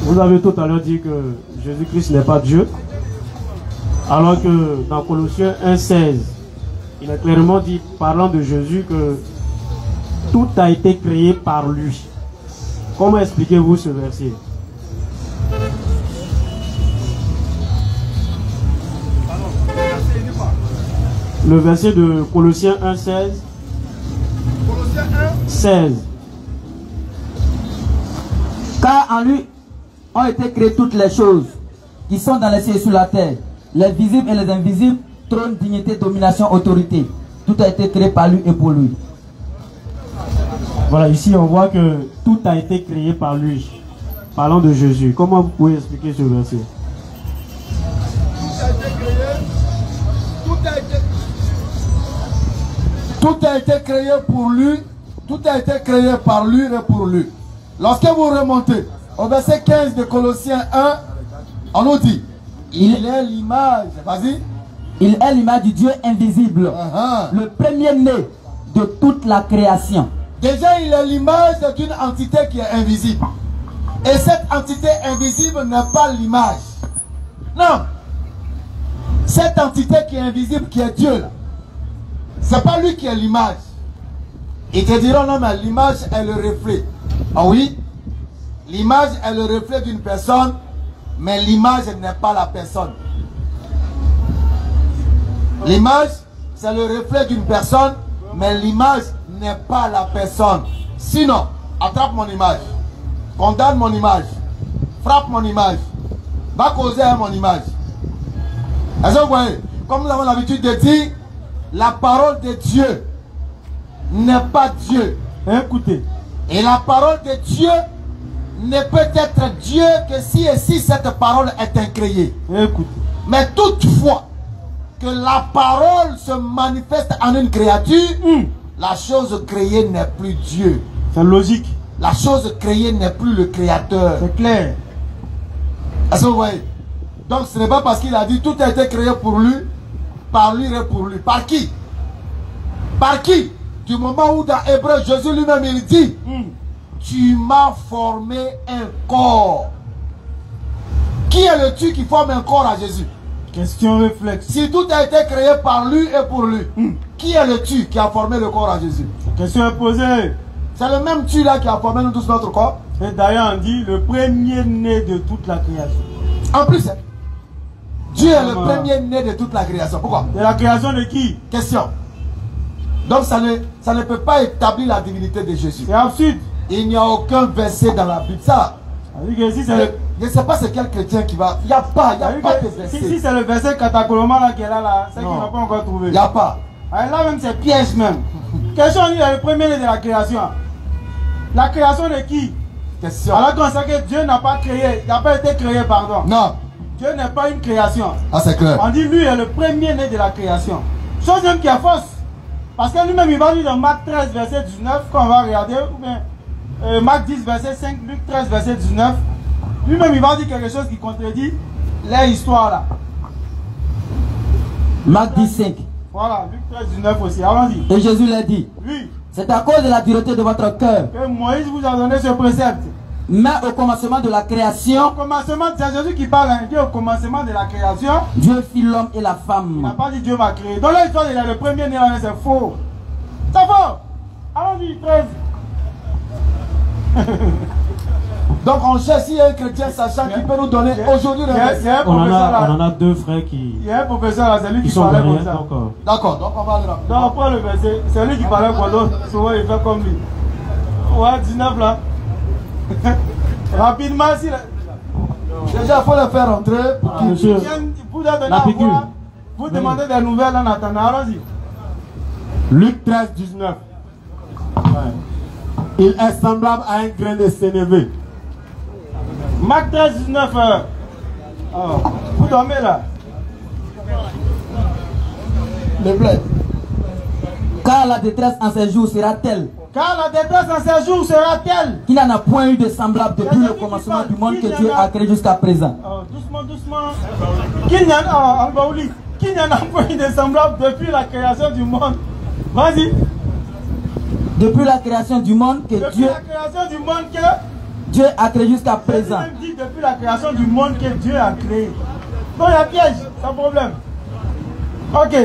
Vous avez tout à l'heure dit que Jésus-Christ n'est pas Dieu, alors que dans Colossiens 1,16, il est clairement dit, parlant de Jésus, que tout a été créé par lui. Comment expliquez-vous ce verset? Le verset de Colossiens 1,16. 16. Car en lui ont été créées toutes les choses qui sont dans les cieux et sur la terre, les visibles et les invisibles, trône, dignité, domination, autorité. Tout a été créé par lui et pour lui. Voilà, ici on voit que tout a été créé par lui. Parlant de Jésus, comment vous pouvez expliquer ce verset? Tout a été créé pour lui, tout a été créé par lui et pour lui. Lorsque vous remontez au verset 15 de Colossiens 1, on nous dit, il est l'image, vas-y. Il est l'image du Dieu invisible, le premier-né de toute la création. Déjà, il est l'image d'une entité qui est invisible. Et cette entité invisible n'est pas l'image. Non. Cette entité qui est invisible, qui est Dieu, là, c'est pas lui qui est l'image. Ils te diront, non, mais l'image est le reflet. Ah oui, l'image est le reflet d'une personne, mais l'image n'est pas la personne. L'image, c'est le reflet d'une personne, mais l'image n'est pas la personne. Sinon, attrape mon image, condamne mon image, frappe mon image, va causer à mon image. Est-ce que vous voyez? Comme nous avons l'habitude de dire, la parole de Dieu n'est pas Dieu. Écoutez. Et la parole de Dieu ne peut être Dieu que si et si cette parole est incréée. Écoutez. Mais toutefois que la parole se manifeste en une créature, la chose créée n'est plus Dieu. C'est logique. La chose créée n'est plus le créateur. C'est clair. Est-ce que vous voyez? Donc ce n'est pas parce qu'il a dit tout a été créé pour lui, par lui et pour lui. Par qui? Par qui? Du moment où dans Hébreu, Jésus lui-même il dit, tu m'as formé un corps. Qui est le tu qui forme un corps à Jésus? Question réflexe. Si tout a été créé par lui et pour lui, qui est le tu qui a formé le corps à Jésus? Question est posée. C'est le même tu là qui a formé nous tous notre corps. Et d'ailleurs on dit le premier-né de toute la création. En plus, Dieu est le premier-né de toute la création. Pourquoi? De la création de qui? Question. Donc ça ne peut pas établir la divinité de Jésus. C'est absurde. Il n'y a aucun verset dans la Bible. Ça, je ne sais pas c'est quel chrétien qui va. Il n'y a pas de verset. Si c'est le verset Katakoloma là qui est là, c'est qu'il n'a pas encore trouvé. Il n'y a pas. Là même c'est piège même. Question, il est le premier-né de la création. La création de qui? Question. Alors qu'on sait que Dieu n'a pas créé, il n'a pas été créé, pardon. Non. Dieu n'est pas une création. Ah, c'est clair. On dit lui est le premier-né de la création. Chose même qui est fausse. Parce que lui-même il va dire dans Marc 13 verset 19, quand on va regarder, ou bien Marc 10 verset 5, Luc 13 verset 19, lui-même il va dire quelque chose qui contredit l'histoire là. Marc 10, 5. Voilà, Luc 13, 19 aussi, allons-y. Et Jésus l'a dit. Oui. C'est à cause de la dureté de votre cœur que Moïse vous a donné ce précepte. Mais au commencement de la création, Au commencement, c'est Jésus qui parle, il dit au commencement de la création, Dieu fit l'homme et la il femme. n'a pas dit Dieu m'a créé. Dans l'histoire, il est le premier-né, c'est faux. C'est faux. Allons-y, 13. Donc on cherche si un chrétien sachant qui peut nous donner aujourd'hui le verset. On en a deux frères qui... Il y a un professeur là, c'est lui qui parlait comme ça. D'accord, donc on va le rappeler. Donc on prend le verset, c'est lui qui parlait comme l'autre, souvent il fait comme lui. Ouais, 19 là. Rapidement, si... Déjà, il faut le faire rentrer pour qu'il... Monsieur, vous demandez des nouvelles en attendant, allons-y. Luc 13, 19. Il est semblable à un grain de sénévé. Marc 13, 19. Vous dormez là. Le bled. Car la détresse en ces jours sera telle. Car la détresse en ces jours sera telle. Qu'il n'en a point eu de semblable depuis le commencement du monde que Dieu a créé jusqu'à présent. Doucement, doucement. Qu'il n'y en a point eu de semblable depuis la création du monde. Vas-y. Depuis la création du monde que Depuis Dieu, la création du monde que Dieu a créé jusqu'à présent. même dit depuis la création du monde que Dieu a créé. Donc il y a piège, sans problème. Ok.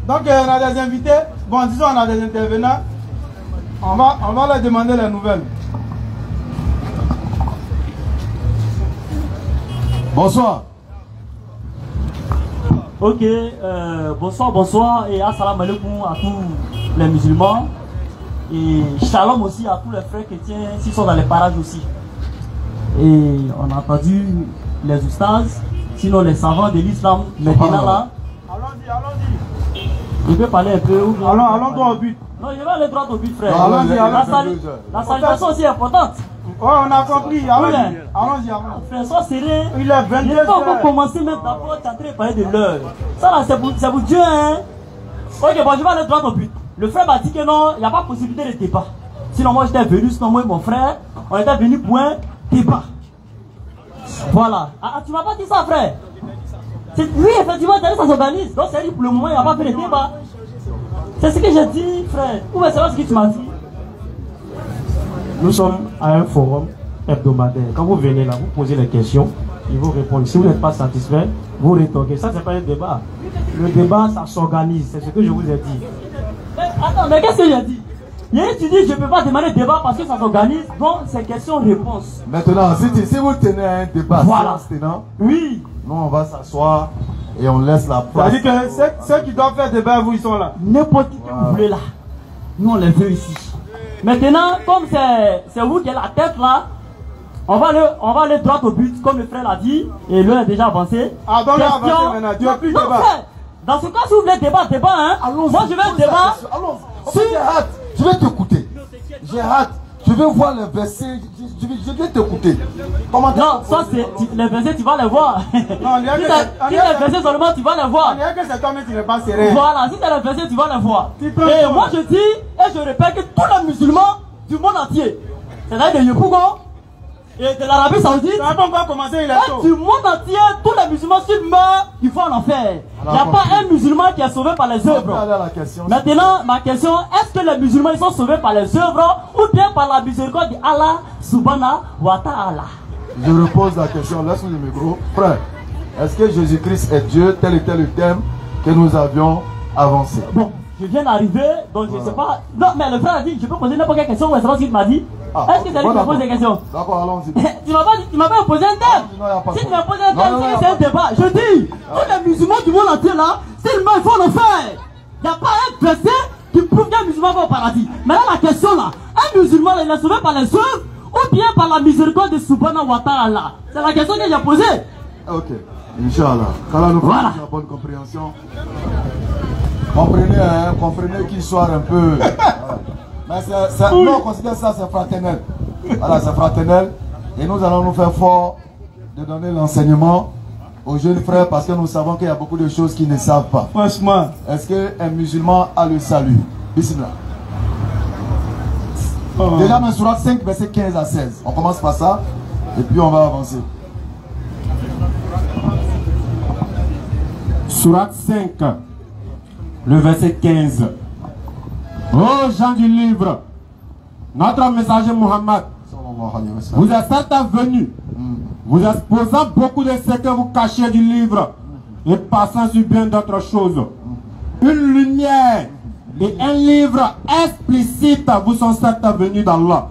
Donc on a des invités. Bon, disons on a des intervenants. On va leur demander les nouvelles. Bonsoir. Ok, bonsoir et assalamu alaikum à tous les musulmans et shalom aussi à tous les frères chrétiens qui sont dans les parages aussi. Et on a entendu les oustas, sinon les savants de l'islam. Maintenant là, Allons-y. je peux parler un peu. Allons droit au but. Non, je vais aller droit au but, frère. Non, allons-y, La salutation aussi est importante. Ouais, on a compris. Allons-y. Oui, Allons-y. Frère, sois serein. Il est 22 Il faut heures. qu'on commence même d'abord, tu es en train de parler de l'heure. Ça là, c'est pour Dieu, hein. Ok, bon, je vais aller droit au but. Le frère m'a dit que non, il n'y a pas possibilité de débat. Sinon, moi j'étais venu, sinon moi et mon frère, on était venu pour un débat. Voilà. Ah, tu m'as pas dit ça, frère. Oui, effectivement, ça s'organise. Donc, c'est dit pour le moment, il n'y a pas fait de débat. C'est ce que j'ai dit, frère. Ou bien c'est pas ce que tu m'as dit. Nous sommes à un forum hebdomadaire. Quand vous venez là, vous posez les questions, ils vous répondent. Si vous n'êtes pas satisfait, vous rétorquez. Ça, c'est pas un débat. Le débat, ça s'organise. C'est ce que je vous ai dit. Mais, attends, mais qu'est-ce que j'ai dit? Tu dis je ne peux pas demander débat parce que ça s'organise. Donc, c'est question-réponse. Maintenant, si vous tenez un débat, Voilà. tenant, Oui. nous on va s'asseoir et on laisse la place. C'est-à-dire que ceux qui doivent faire débat, vous, ils sont là. N'importe qui que vous voulez là. Nous, on les veut ici. Maintenant, comme c'est vous qui êtes la tête là, on va aller droit au but, comme le frère l'a dit, et l'heure est déjà avancé. Ah, donc là, avancez maintenant. Tu n'as plus de Non, débat. frère, dans ce cas, si vous voulez débat, hein. Moi, je vais débat. Allons. J'ai hâte. Je vais t'écouter. J'ai hâte. Je vais voir les versets. Je vais t'écouter. Comment Non, ça c'est les versets, tu vas les voir. Non, on dirait Si les versets seulement, tu vas les voir. On dirait que c'est toi, mais tu n'es pas serré. Voilà, si c'est les versets, tu vas les voir. Tu peux Et le moi voir. je dis, et je répète que tous les musulmans du monde entier, c'est-à-dire de Yopougo et de l'Arabie Saoudite, Ça n'a pas encore commencé, il est et tôt. du monde entier, tous les musulmans s'ils meurent, ils vont en enfer. Il n'y a pas un musulman qui est sauvé par les On peut œuvres. aller à la question. Maintenant, ma question, est-ce que les musulmans ils sont sauvés par les œuvres ou bien par la miséricorde d'Allah subhanahu wa ta'ala? Je repose la question. Laisse-nous le micro. Frère, est-ce que Jésus-Christ est Dieu? Tel était le thème que nous avions avancé. Bon, je viens d'arriver, donc je ne sais pas. Non, mais le frère a dit, je peux poser n'importe quelle question, ou c'est pas ce qu'il m'a dit. Est-ce que c'est lui qui me pose des questions? D'accord, allons-y. Tu m'as pas posé un thème. Non, y a pas de Si tu problème. m'as posé un Non, thème, non, c'est y a que c'est un pas de débat. Je dis, tous les musulmans du monde entier là, s'ils meurent, ils vont en enfer. Il n'y a pas un verset qui prouve qu'un musulman va au paradis. Maintenant, la question là, un musulman il est sauvé par les œuvres ou bien par la miséricorde de Subhanahu wa ta'ala? C'est la question que j'ai posée. Ok, Inch'Allah. Quand nous Voilà. faisons la bonne compréhension, comprenez qu'il soit un peu. Mais nous on considère ça, c'est fraternel. Voilà, c'est fraternel. Et nous allons nous faire fort de donner l'enseignement aux jeunes frères parce que nous savons qu'il y a beaucoup de choses qu'ils ne savent pas. Franchement. Est-ce qu'un musulman a le salut? Bismillah. Déjà dans Sourate 5, verset 15 à 16. On commence par ça et puis on va avancer. Sourate 5, le verset 15. Ô gens du livre, notre messager Muhammad, vous êtes certes venus, vous exposant beaucoup de ce que vous cachez du livre et passant sur bien d'autres choses. Une lumière et un livre explicite vous sont certes venus d'Allah.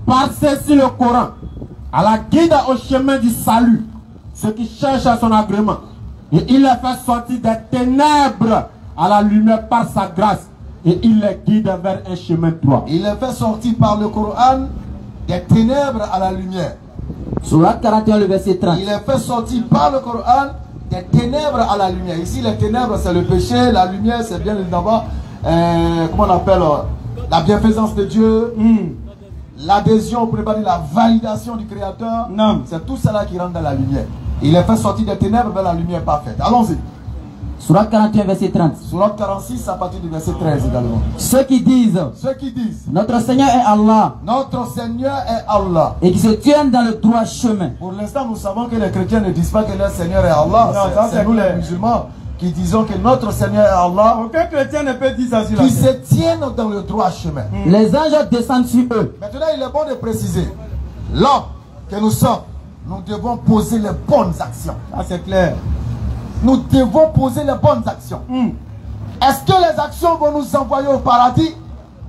Passez sur le Coran, à la guide au chemin du salut, ceux qui cherchent à son agrément. Et il les fait sortir des ténèbres à la lumière par sa grâce. Et il les guide vers un chemin droit. Il les fait sortir par le Coran des ténèbres à la lumière. Sourate 41, le verset 30. Il les fait sortir par le Coran des ténèbres à la lumière. Ici, les ténèbres, c'est le péché. La lumière, c'est bien évidemment, comment on appelle, la bienfaisance de Dieu. L'adhésion, pour ne pas dire la validation du Créateur. Non. C'est tout cela qui rentre dans la lumière. Il les fait sortir des ténèbres vers la lumière parfaite. Allons-y. Sourate 41, verset 30. Sourate 46 à partir du verset 13 également. Ceux qui disent, Ceux qui disent, notre Seigneur est Allah, notre Seigneur est Allah. et qui se tiennent dans le droit chemin. Pour l'instant, nous savons que les chrétiens ne disent pas que leur Seigneur est Allah. Non, ça, C'est c'est nous clair. les musulmans qui disons que notre Seigneur est Allah, Aucun chrétien ne peut dire ça sur la qui terre. se tiennent dans le droit chemin. Les anges descendent sur eux. Maintenant, il est bon de préciser, l'homme que nous sommes, nous devons poser les bonnes actions. Ça c'est clair. Nous devons poser les bonnes actions. Est-ce que les actions vont nous envoyer au paradis?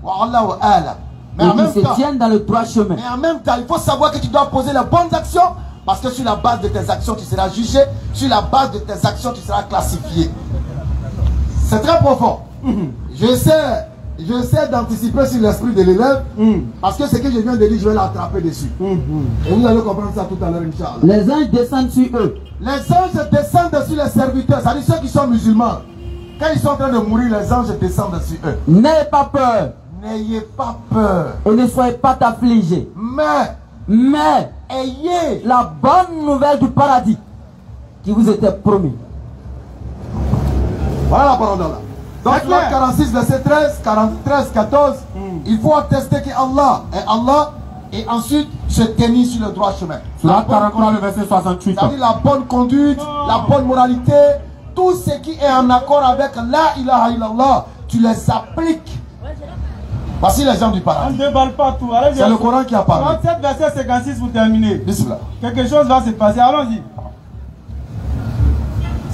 Wallahu a'lam. Mais Et en même ils se temps, tiennent dans le droit chemin. il faut savoir que tu dois poser les bonnes actions, parce que sur la base de tes actions, tu seras jugé. Sur la base de tes actions, tu seras classifié. C'est très profond. J'essaie d'anticiper sur l'esprit de l'élève, parce que ce que je viens de dire, je vais l'attraper dessus. Et vous allez comprendre ça tout à l'heure, Inch'Allah. Les anges descendent sur eux. Les anges descendent sur les serviteurs, c'est-à-dire ceux qui sont musulmans. Quand ils sont en train de mourir, les anges descendent sur eux. N'ayez pas peur N'ayez pas peur, et ne soyez pas affligés. Mais ayez la bonne nouvelle du paradis qui vous était promis. Voilà la parole d'Allah. Donc, C'est clair. Surat 46, verset 13, 43, 14, il faut attester que Allah est Allah et ensuite se tenir sur le droit chemin. Surat La bonne 43, le verset 68. C'est-à-dire la bonne conduite, la bonne moralité, tout ce qui est en accord avec la ilaha illallah, tu les appliques. Voici les gens du On paradis. ne déballe pas tout. Allez, C'est le Coran qui a parlé. 37 verset 56 pour terminer. Bismillah. Quelque chose va se passer. Allons-y.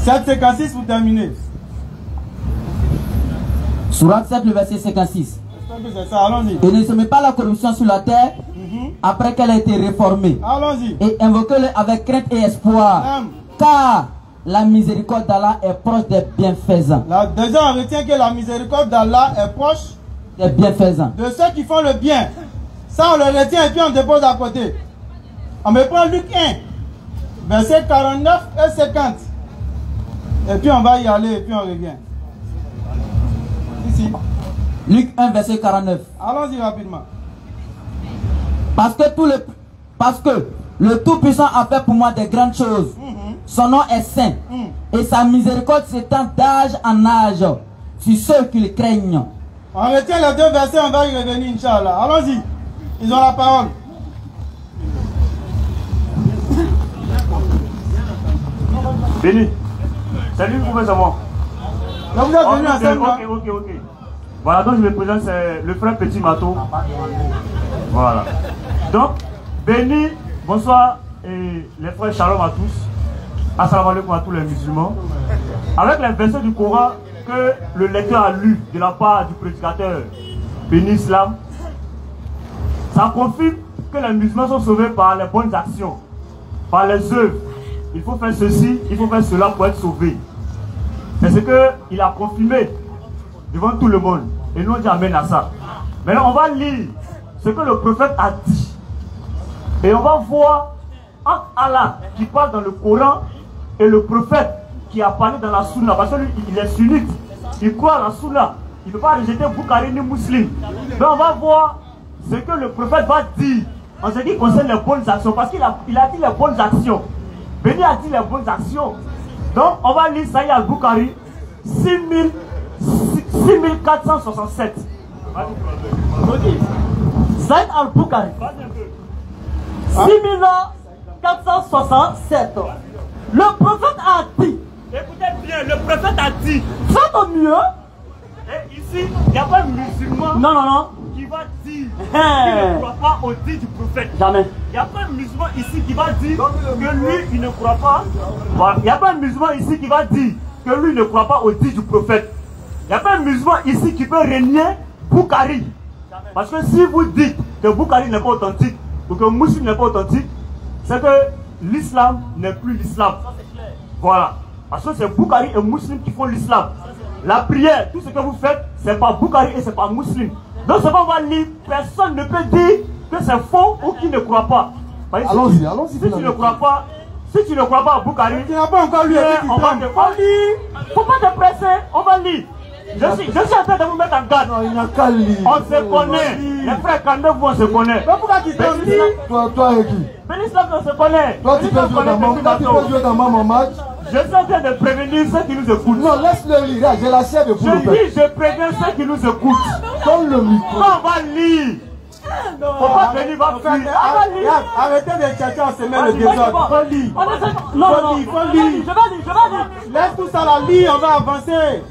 7,56 pour terminer. Surat 7, le verset 56. C'est ça, allons-y. Et ne semez pas la corruption sur la terre après qu'elle a été réformée. Allons-y. Et invoquez-le avec crainte et espoir. Car la miséricorde d'Allah est proche des bienfaisants. Déjà, on retient que la miséricorde d'Allah est proche Des bienfaisants. de ceux qui font le bien. Ça, on le retient et puis on dépose à côté. On me prend Luc 1, verset 49 et 50. Et puis on va y aller et puis on revient. Ici. Luc 1, verset 49. Allons-y rapidement. Parce que le Tout-Puissant a fait pour moi des grandes choses. Son nom est saint. Et sa miséricorde s'étend d'âge en âge sur ceux qui le craignent. On retient les deux versets, on va y revenir, Inch'Allah. Allons-y. Ils ont la parole. Béni. Salut, vous pouvez savoir. Donc vous êtes venus ensemble. hein? Ok. Voilà, donc je me présente, c'est le frère Petit Mato. Voilà. Donc, béni, bonsoir et les frères shalom à tous. Assalamu alaikum à tous les musulmans. Avec les versets du Coran que le lecteur a lu de la part du prédicateur béni Islam, ça confirme que les musulmans sont sauvés par les bonnes actions, par les œuvres. Il faut faire ceci, il faut faire cela pour être sauvé. C'est ce qu'il a confirmé devant tout le monde. Et nous on dit amen à ça. Maintenant on va lire ce que le prophète a dit. Et on va voir entre Allah qui parle dans le Coran et le prophète qui a parlé dans la Sunna. Parce que lui il est sunnite. Il croit à la Sunna. Il ne peut pas rejeter Bukhari ni Muslim. Mais on va voir ce que le prophète va dire en ce qui concerne les bonnes actions. Parce qu'il a dit les bonnes actions. Béni a dit les bonnes actions. Donc on va lire Sahih al-Bukhari 6467. Sahih al-Bukhari 6467. Le prophète a dit, écoutez bien, le prophète a dit, faites au mieux. Et ici, il n'y a pas de musulman qui va dire qu'il ne croit pas au dit du prophète. Jamais. Il n'y a pas de musulman ici qui va dire que lui, il ne croit pas. Il n'y a pas de musulman ici qui va dire que lui ne croit pas au dit du prophète. Il n'y a pas de musulman ici qui peut régner Bukhari. Parce que si vous dites que Bukhari n'est pas authentique ou que Muslim n'est pas authentique, c'est que l'islam n'est plus l'islam. Voilà. Parce que c'est Bukhari et Muslim qui font l'islam. La prière, tout ce que vous faites, c'est pas Bukhari et c'est pas Muslim. Donc ce qu'on va lire, personne ne peut dire que c'est faux ou qu'il ne croit pas. Allons-y. Si tu ne crois pas, à Bukhari, Tu n'as pas encore lu. on va te lire. Faut pas te presser, on va lire. Je suis en train de vous mettre en garde. Non, il n'y a qu'à lire. On se connaît. Les frères Kandé, vous on se connaît. Mais pourquoi tu t'en lis? Toi et qui? L'islam on se connaît. Toi, tu peux jouer dans mon match. Je suis en train de prévenir ceux qui nous écoutent. Non, laisse-le lire. J'ai la chair de Je poule. dis, je préviens ceux qui nous écoutent. Donne le micro. On va lire. Faut pas venir, va fuir. Arrêtez de chercher à semer le désordre. Faut lire. Non, Faut lire. je vais lire. Laisse tout ça là, lis, on va avancer.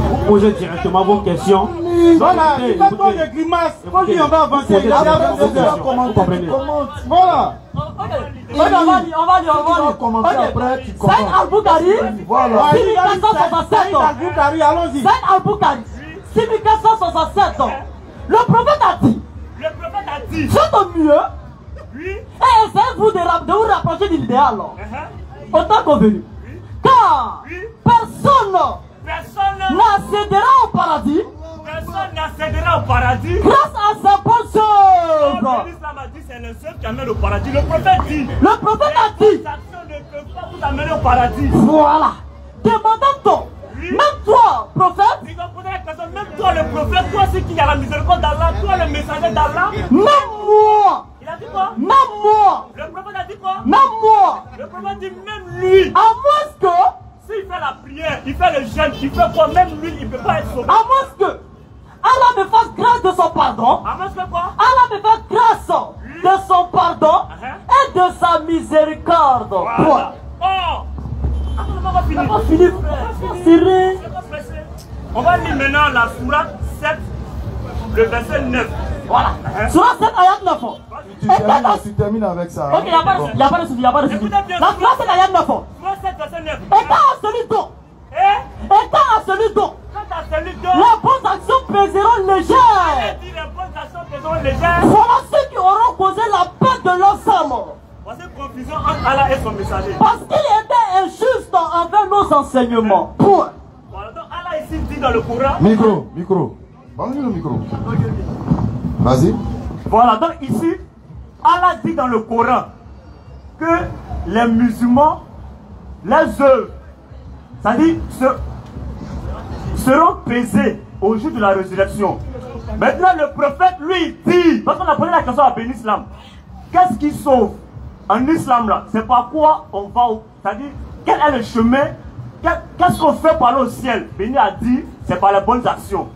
Vous posez directement vos questions. Voilà, tu fais trop de grimaces. Faut lire, on va avancer. Il est déjà 22h. Vous comprenez? Voilà. On va lire. Commencer après, tu Saïd Al-Bukhari, Voilà. 6467 ans. Allons-y. Saïd Al-Bukhari, 6467 ans. Le prophète a dit, faites au mieux et essayez-vous de vous rapprocher de l'idéal. Autant convenu. Car personne n'accédera au paradis grâce à sa bonne chose. L'islam a dit c'est le seul qui amène au paradis. Le prophète dit. Le prophète a dit. Les actions ne peuvent pas vous amener au paradis. Voilà. Demandons-toi. Même toi, prophète. Si vous posez la question, même toi le prophète, toi c'est qui a la miséricorde d'Allah, toi le messager d'Allah. Même moi. Il a dit quoi? Même moi. Le prophète a dit quoi? Même moi. Le prophète dit même lui. À moins que. S'il fait la prière, il fait le jeûne, il fait quoi? Même lui, il ne peut pas être sauvé. À moins que Allah me fasse grâce de son pardon. À moins que quoi? Allah me fasse grâce de son pardon et de sa miséricorde. Voilà. Oh! On va finir. On va finir, frère. On va lire maintenant la sourate 7, le verset 9. Voilà. Sourate 7, ayat 9. Tu termines avec ça. Ok, il n'y a pas de souci, La sourate 7, ayat 9. Sourate 7, verset 9. Étant à celui dont. Quant à celui dont Les bonnes actions pèseront légères. les bonnes actions pèseront légères. Voilà ceux qui auront causé la paix de l'ensemble. Voici une confusion entre Allah et son messager. Parce qu'il était injuste envers nos enseignements. Point. Voilà, donc Allah ici dit dans le Coran. Micro. Parle-lui le micro. Vas-y. Voilà, donc ici, Allah dit dans le Coran que les musulmans, les œuvres, c'est-à-dire seront pesés au jour de la résurrection. Maintenant, le prophète, lui, dit, parce qu'on a posé la question à Ben Islam, qu'est-ce qui sauve en islam là? C'est par quoi on va, c'est-à-dire, quel est le chemin, qu'est-ce qu'on fait pour aller au ciel? Béni a dit, c'est par les bonnes actions.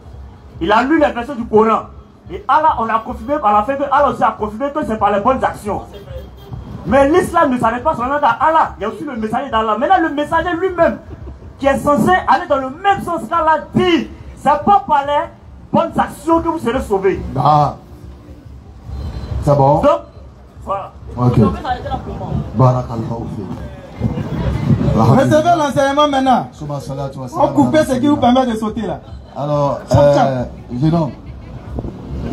Il a lu les versets du Coran. Et Allah, on a confirmé, à la fin, Allah aussi a confirmé que c'est par les bonnes actions. Mais l'islam ne s'arrête pas seulement à Allah. Il y a aussi le messager d'Allah. Maintenant, le messager lui-même, qui est censé aller dans le même sens qu'Allah dit, c'est pas par les bonnes actions que vous serez sauvés. Ah. C'est bon? Donc, voilà. Ok. Barakallahu fi. Recevez l'enseignement maintenant. On coupe ce qui vous permet de sauter là. Alors, jeune homme,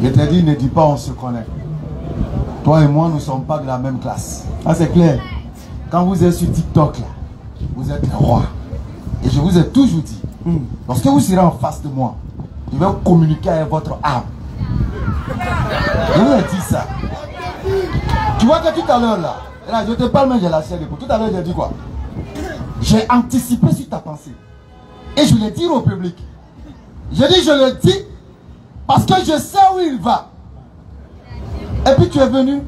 je t'ai dit, ne dis pas on se connaît. Toi et moi, nous ne sommes pas de la même classe. Ah, c'est clair. Quand vous êtes sur TikTok, là, vous êtes les rois. Et je vous ai toujours dit, lorsque vous serez en face de moi, je vais communiquer avec votre âme. Je vous ai dit ça. Tu vois que tout à l'heure, là, je te parle, mais j'ai la chair de peau. Tout à l'heure, j'ai dit quoi? J'ai anticipé sur ta pensée. Et je l'ai dit au public. Je dis, je le dis, parce que je sais où il va. Et puis tu es venu.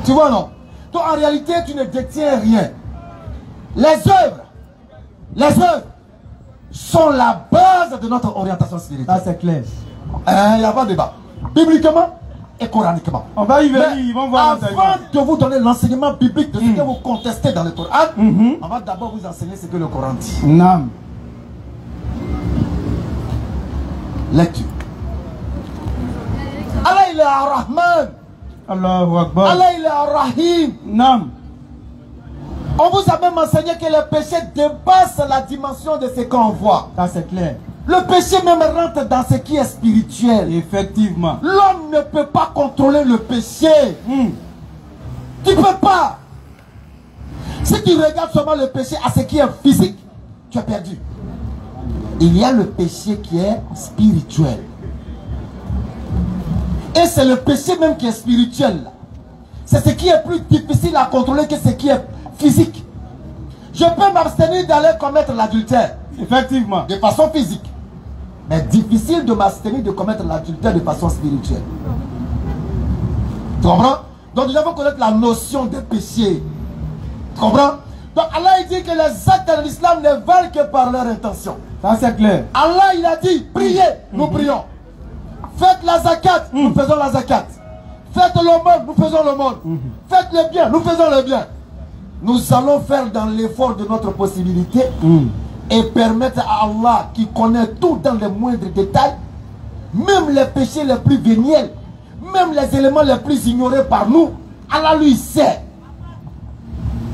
Tu vois, non? Donc en réalité, tu ne détiens rien. Les œuvres sont la base de notre orientation spirituelle. Ah, c'est clair. Il n'y a pas de débat. Bibliquement et coraniquement. On va y venir, ils vont voir l'enseignement. Avant de vous donner l'enseignement biblique de ce que vous contestez dans le Coran, on va d'abord vous enseigner ce que le Coran dit. Nam. Lecture. Allah il est Ar-Rahman. Allahu Akbar. Allah il est Ar-Rahim. Nam. On vous a même enseigné que le péché dépasse la dimension de ce qu'on voit. Ça c'est clair. Le péché même rentre dans ce qui est spirituel. Effectivement. L'homme ne peut pas contrôler le péché. Tu ne peux pas. Si tu regardes seulement le péché à ce qui est physique, tu es perdu. Il y a le péché qui est spirituel. Et c'est le péché même qui est spirituel. C'est ce qui est plus difficile à contrôler que ce qui est physique. Je peux m'abstenir d'aller commettre l'adultère. Effectivement. De façon physique. Mais difficile de m'abstenir de commettre l'adultère de façon spirituelle. Tu comprends? Donc nous devons connaître la notion de péché. Tu comprends? Donc Allah il dit que les actes de l'islam ne valent que par leur intention. Ça c'est clair. Allah il a dit, priez, nous prions. Faites la zakat, nous faisons la zakat. Faites l'aumône, nous faisons l'aumône. Faites le bien, nous faisons le bien. Nous allons faire dans l'effort de notre possibilité et permettre à Allah, qui connaît tout dans les moindres détails, même les péchés les plus véniels, même les éléments les plus ignorés par nous, Allah lui sait.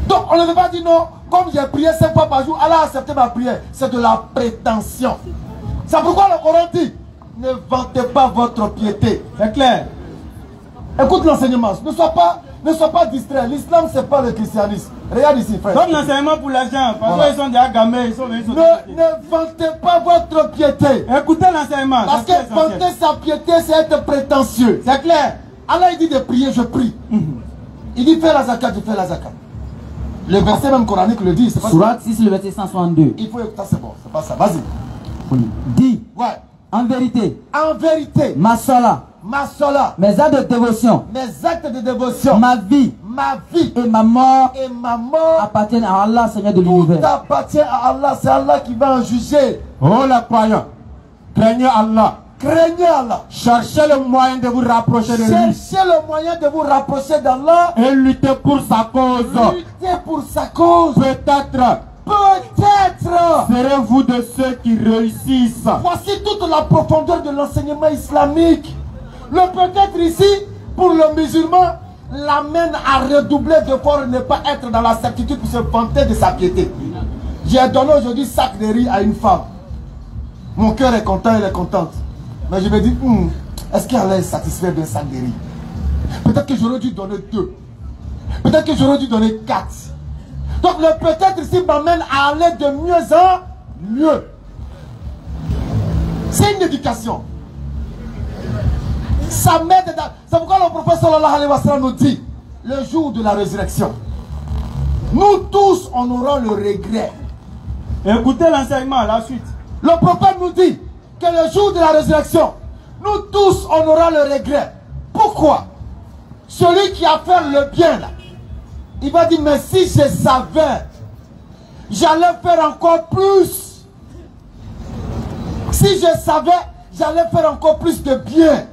Donc on ne veut pas dire non, comme j'ai prié 5 fois par jour, Allah a accepté ma prière. C'est de la prétention. C'est pourquoi le Coran dit, ne vantez pas votre piété. C'est clair. Écoute l'enseignement, ne sois pas distrait. L'islam, c'est pas le christianisme. Regarde ici, frère. Donne l'enseignement pour les gens, parce qu'ils sont déjà gamés, ils sont venus. Ne vantez pas votre piété. Écoutez l'enseignement. Parce que vanter sa piété, c'est être prétentieux. C'est clair. Allah, il dit de prier, je prie. Il dit fais la zakat, je fais la zakat. Le verset même coranique le dit. Sourate 6, le verset 162. Il faut écouter, c'est bon, c'est pas ça. Vas-y. Dis. Ouais. En vérité. En vérité. Ma sola. Mes actes de dévotion. Mes actes de dévotion. Ma vie. Et ma mort. Appartiennent à Allah, Seigneur de l'univers. Tout appartient à Allah. C'est Allah qui va en juger. Oh les croyants, craignez Allah. Craignez Allah. Cherchez le moyen de vous rapprocher de lui. Cherchez le moyen de vous rapprocher d'Allah. Et luttez pour sa cause. Luttez pour sa cause. Peut-être serez-vous de ceux qui réussissent. Voici toute la profondeur de l'enseignement islamique. Le peut-être ici, pour le musulman, l'amène à redoubler d'efforts et ne pas être dans la certitude pour se vanter de sa piété. J'ai donné aujourd'hui sac de riz à une femme. Mon cœur est content, elle est contente. Mais je me dis, est-ce qu'elle est satisfaite d'un sac de riz? Peut-être que j'aurais dû donner 2. Peut-être que j'aurais dû donner 4. Donc le peut-être ici m'amène à aller de mieux en mieux. C'est une éducation. Ça m'aide. C'est pourquoi le prophète sallallahu alayhi wa sallam nous dit, le jour de la résurrection, nous tous on aura le regret. Écoutez l'enseignement, la suite. Le prophète nous dit que le jour de la résurrection, nous tous on aura le regret. Pourquoi? Celui qui a fait le bien là, il va dire, mais si je savais, j'allais faire encore plus. Si je savais, j'allais faire encore plus de bien.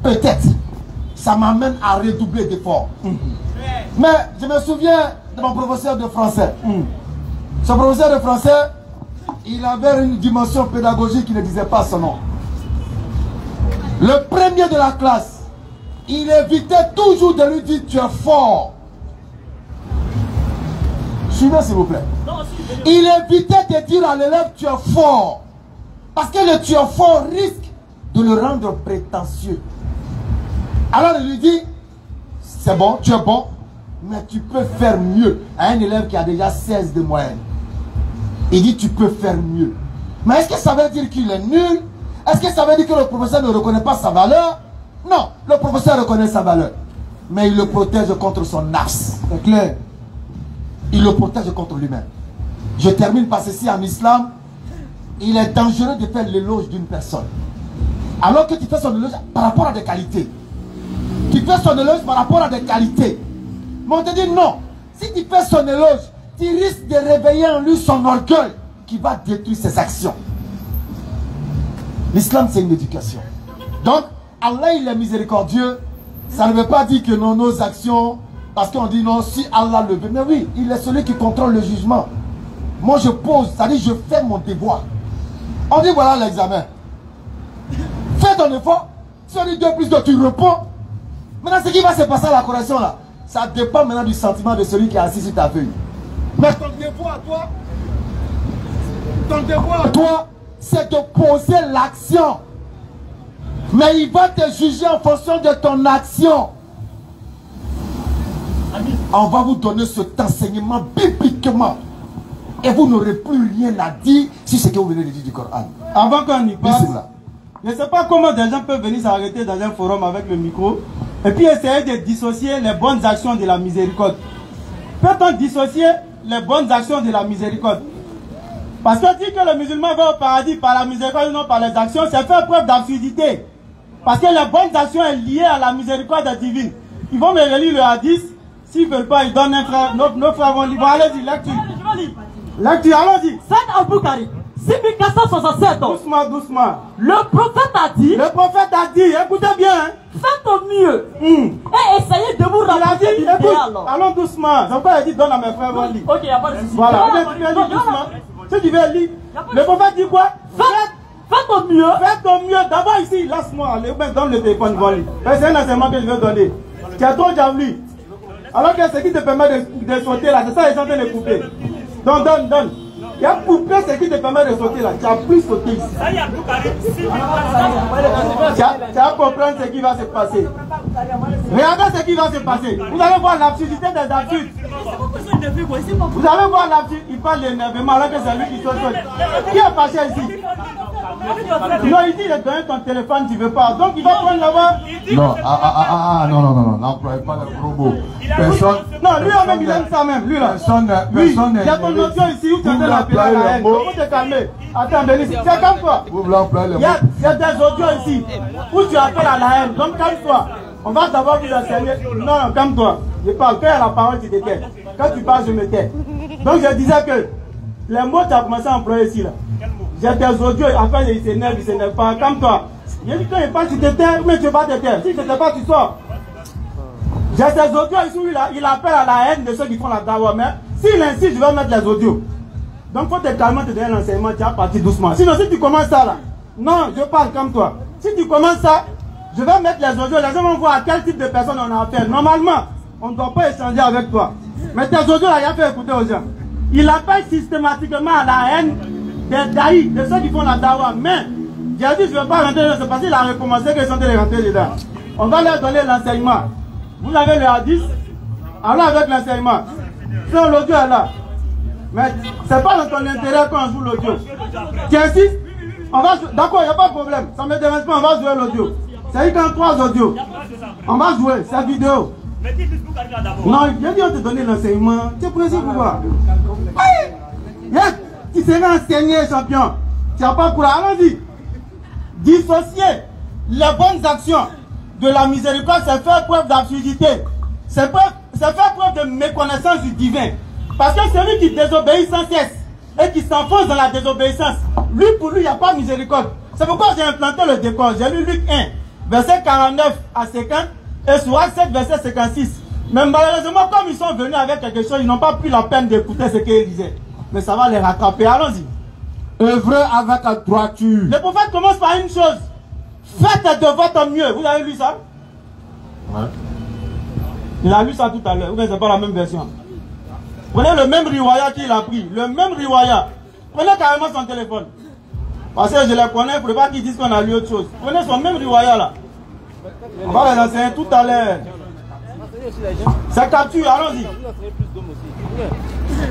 Peut-être, ça m'amène à redoubler d'efforts. Mais je me souviens de mon professeur de français. Ce professeur de français, il avait une dimension pédagogique qui ne disait pas son nom. Le premier de la classe, il évitait toujours de lui dire tu es fort. Suivez s'il vous plaît. Il évitait de dire à l'élève tu es fort. Parce que le tu es fort risque de le rendre prétentieux. Alors il lui dit, c'est bon, tu es bon, mais tu peux faire mieux. À un élève qui a déjà 16 de moyenne. Il dit, tu peux faire mieux. Mais est-ce que ça veut dire qu'il est nul? Est-ce que ça veut dire que le professeur ne reconnaît pas sa valeur? Non, le professeur reconnaît sa valeur. Mais il le protège contre son nafs. C'est clair. Il le protège contre lui-même. Je termine par ceci. En islam, il est dangereux de faire l'éloge d'une personne. Alors que tu fais son éloge par rapport à des qualités. Tu fais son éloge par rapport à des qualités. Mais on te dit non. Si tu fais son éloge, tu risques de réveiller en lui son orgueil qui va détruire ses actions. L'islam, c'est une éducation. Donc, Allah, il est miséricordieux. Ça ne veut pas dire que non, nos actions, parce qu'on dit non, si Allah le veut. Mais oui, il est celui qui contrôle le jugement. Moi, je pose, c'est-à-dire je fais mon devoir. On dit voilà l'examen. Fais ton effort. Si on dit 2 plus 2, tu réponds. Maintenant, ce qui va se passer à la correction là, ça dépend maintenant du sentiment de celui qui est assis sur ta feuille. Mais ton devoir à toi, c'est de poser l'action. Mais il va te juger en fonction de ton action. On va vous donner cet enseignement bibliquement. Et vous n'aurez plus rien à dire sur ce que vous venez de dire du Coran. Avant qu'on y passe, je ne sais pas comment des gens peuvent venir s'arrêter dans un forum avec le micro et puis essayer de dissocier les bonnes actions de la miséricorde. Peut-on dissocier les bonnes actions de la miséricorde? Parce que dire que le musulman va au paradis par la miséricorde et non par les actions, c'est faire preuve d'absurdité. Parce que les bonnes actions sont liées à la miséricorde divine. Ils vont me relire le hadith. S'ils ne veulent pas, ils donnent un frère. Nos frères vont lire. Bon, allez-y, lecture. Lecture, allons-y. Saint Abou Kari, 6467. Doucement, doucement. Le prophète a dit. Le prophète a dit, écoutez bien. Hein. Faites au mieux. Et essayez de vous rapprocher du idéal. Allons doucement. Donc, il a dit, donne à mes frères, on lit. Ok, il n'y a pas de souci. Voilà, tu vas lire doucement. Si tu veux lire, le prophète dit quoi? Faites au mieux. Faites au mieux. D'abord ici, laisse-moi. Donne le téléphone, va lire. C'est un enseignement que je vais donner. Tu as trop javelé. Alors que ce qui te permet de sauter là, c'est ça, ils sont en train de couper. Donc, donne. Il y a coupé ce qui te permet de sauter là. Tu as plus sauté ici. Tu as comprendre ce qui va se passer. Regardez ce qui va se passer. Vous allez voir l'absurdité des absurdes. Vous allez voir l'absurdité. Il parle d'énervement alors que c'est lui qui saute. Qui est fâché ici? Non, il dit de donner ton téléphone, tu ne veux pas. Donc il va prendre là-bas. Non, non, n'employez pas le gros mots. Personne. Non, lui même, il aime ça même. Lui là. Personne il y a ton audio ici où tu es en train d'appeler à la haine. Comment te calmer? Attends, Bénice, c'est calme-toi. Il y a des audios ici où tu appelles à la haine. Donc calme-toi. On va d'abord vous enseigner. Non, calme-toi. Je parle. Quand il y a la parole, tu te tais. Quand tu parles, je me tais. Donc je disais que les mots que tu as commencé à employer ici là. J'ai des audios, après il s'énerve pas. Calme-toi. Il dit quand il parle, tu te tais, mais tu vas te taire. Si tu ne te tais pas, tu sors. J'ai des audios ici où il appelle à la haine de ceux qui font la dawa. Mais s'il insiste, je vais mettre les audios. Donc il faut te calmer, te donner l'enseignement, tu vas partir doucement. Sinon, si tu commences ça là, non, je parle comme toi. Si tu commences ça, je vais mettre les audios. Les gens vont voir à quel type de personne on a affaire. Normalement, on ne doit pas échanger avec toi. Mais tes audios là, il a fait écouter aux gens. Il appelle systématiquement à la haine des daïs, de ceux qui font la dawa. Mais, j'ai dit, je ne vais pas rentrer dedans, c'est parce qu'il a recommencé qu'ils sont allés rentrer dedans. On va leur donner l'enseignement. Vous avez le hadith, allons avec l'enseignement. Si l'audio est là. Mais, c'est pas dans ton intérêt quand on joue l'audio. Tu insistes, on va jouer. D'accord, il n'y a pas de problème. Ça ne me dérange pas, on va jouer l'audio. C'est quand 3 audios. On va jouer, c'est vidéo. Non, j'ai dit, on te donner l'enseignement. Tu es pressé pour quoi? Yes. Tu seras enseigné, champion. Tu n'as pas courage. Allons-y. Dissocier les bonnes actions de la miséricorde, c'est faire preuve d'absurdité. C'est faire preuve de méconnaissance du divin. Parce que celui qui désobéit sans cesse et qui s'enfonce dans la désobéissance, lui, pour lui, il n'y a pas de miséricorde. C'est pourquoi j'ai implanté le décor. J'ai lu Luc 1, verset 49 à 50 et Sourate 7, verset 56. Mais malheureusement, comme ils sont venus avec quelque chose, ils n'ont pas pris la peine d'écouter ce qu'ils disaient. Mais ça va les rattraper. Allons-y. Œuvrez avec la droiture. Le prophète commence par une chose. Faites de votre mieux. Vous avez lu ça? Ouais. Il a lu ça tout à l'heure. Ou bien c'est pas la même version. Prenez le même riwaya qu'il a pris. Le même riwaya. Prenez carrément son téléphone. Parce que je les connais. Il ne faut pas qu'ils disent qu'on a lu autre chose. Prenez son même riwaya là. On va les enseigner tout à l'heure. Ça capture. Allons-y.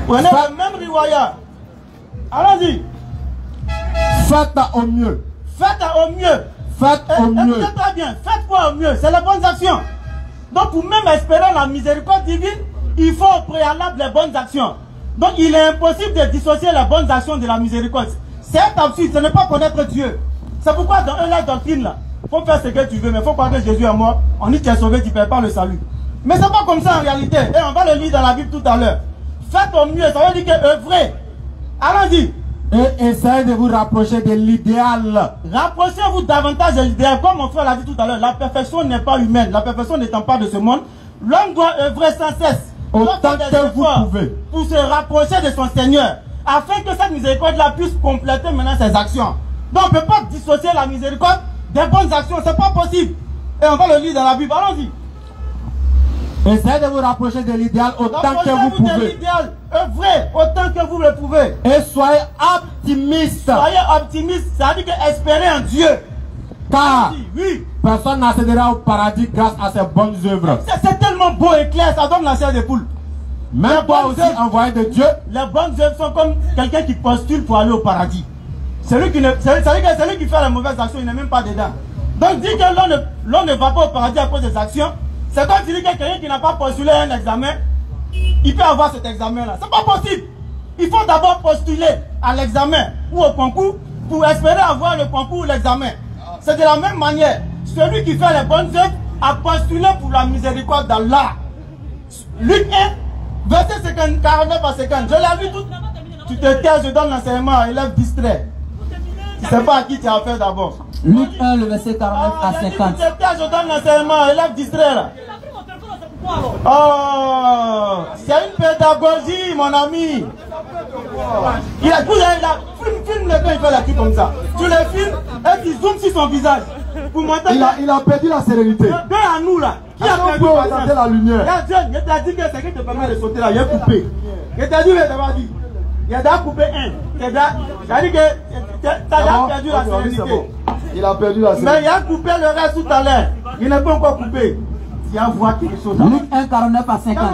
Prenez le même riwaya. Allons-y. Faites au mieux. Faites au mieux. Faites au mieux. Écoutez très bien. Faites quoi au mieux? C'est les bonnes actions. Donc pour même espérer la miséricorde divine, il faut au préalable les bonnes actions. Donc il est impossible de dissocier les bonnes actions de la miséricorde. C'est absurde. Ce n'est pas connaître Dieu. C'est pourquoi dans la doctrine là, il faut faire ce que tu veux, mais il faut croire que Jésus est mort. On dit que tu es sauvé, tu ne perds pas le salut. Mais ce n'est pas comme ça en réalité. Et on va le lire dans la Bible tout à l'heure. Faites au mieux, ça veut dire que œuvrez. Allons-y. Et essayez de vous rapprocher de l'idéal. Rapprochez-vous davantage de l'idéal. Comme mon frère l'a dit tout à l'heure, la perfection n'est pas humaine. La perfection n'étant pas de ce monde. L'homme doit œuvrer sans cesse. Autant que vous pouvez. Pour se rapprocher de son Seigneur. Afin que cette miséricorde-là puisse compléter maintenant ses actions. Donc on ne peut pas dissocier la miséricorde des bonnes actions. Ce n'est pas possible. Et on va le lire dans la Bible. Allons-y. Essayez de vous rapprocher de l'idéal autant que vous pouvez. De l'idéal, œuvrez autant que vous le pouvez. Et soyez optimistes. Soyez optimistes, ça veut dire que espérez en Dieu. Car oui, personne n'accédera au paradis grâce à ses bonnes œuvres. C'est tellement beau et clair, ça donne la chair des poules. Même toi aussi, envoyé de Dieu. Les bonnes œuvres sont comme quelqu'un qui postule pour aller au paradis. Celui qui fait les mauvaises actions, il n'est même pas dedans. Donc dire que l'on ne va pas au paradis à cause des actions, c'est comme si quelqu'un qui n'a pas postulé un examen, il peut avoir cet examen-là. C'est pas possible. Il faut d'abord postuler à l'examen ou au concours pour espérer avoir le concours ou l'examen. C'est de la même manière. Celui qui fait les bonnes œuvres a postulé pour la miséricorde d'Allah. Luc 1, verset 49 à 50. Je l'ai lu tout. Tu te tais, je donne l'enseignement, élève distrait. Tu ne sais pas à qui tu as affaire d'abord. Luc 1, le verset 49 à 50. Tu te tais, je donne l'enseignement, élève distrait là. Oh, c'est une pédagogie, mon ami. Il a filme le gars, il fait la truc comme ça. Tu le filmes et tu zoomes sur son visage. Pour montrer il a perdu la sérénité. Deux à nous là. Qui a perdu la lumière? Il t'a dit que c'est qui te permet de sauter là, il a coupé. Il t'a dit, il a déjà coupé un. Il a dit que tu as déjà perdu la sérénité. Il a perdu la sérénité. Mais il a coupé le reste tout à l'heure. Il n'est pas encore coupé. Il y a voir quelque chose. Luc 1, 49 à 50.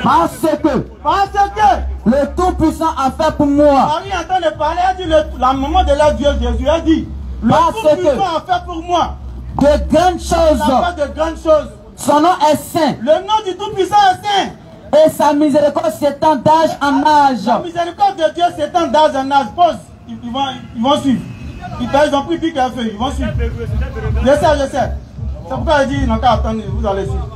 Parce que le Tout-Puissant a fait pour moi. Marie est en train de parler, elle dit la maman de leur Dieu Jésus, elle dit le Tout-Puissant a fait pour moi de grandes choses. Il a fait de grandes choses. Son nom est saint. Le nom du Tout-Puissant est saint. Et sa miséricorde s'étend d'âge en âge. La miséricorde de Dieu s'étend d'âge en âge. Pause. Ils vont suivre. Ils ont pris pique à feu. Ils vont suivre. Je sais. C'est pourquoi il dit, non, qu'à attendre, vous allez suivre.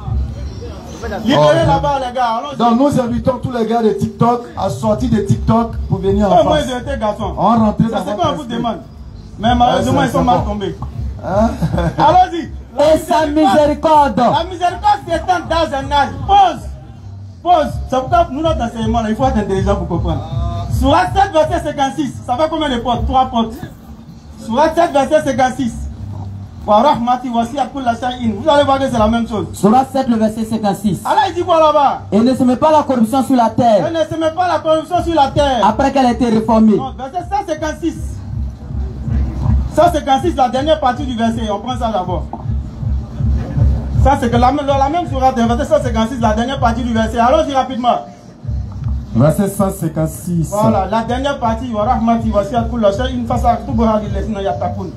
Libérez là-bas, les gars. Donc, nous invitons tous les gars de TikTok à sortir de TikTok pour venir en face. Moi, j'ai été garçon. On rentre dans c'est quoi on vous demande. Mais malheureusement, ils sont mal tombés. Allons-y. Et sa miséricorde. La miséricorde s'étend d'âge en âge. Pause. C'est pourquoi nous, notre enseignement, il faut être intelligent pour comprendre. Surat 7, verset 56. Ça fait combien de portes? 3 portes. Surat 7, verset 56. Vous allez voir que c'est la même chose. Surat 7, le verset 56. Alors il dit quoi là-bas? Et ne se met pas la corruption sur la terre. Et ne se met pas la corruption sur la terre. Après qu'elle a été réformée. Non, verset 156. 156, la dernière partie du verset. On prend ça d'abord. Ça c'est que la même surat, verset 156, la dernière partie du verset. Allons-y rapidement. Verset 156. Voilà, la dernière partie.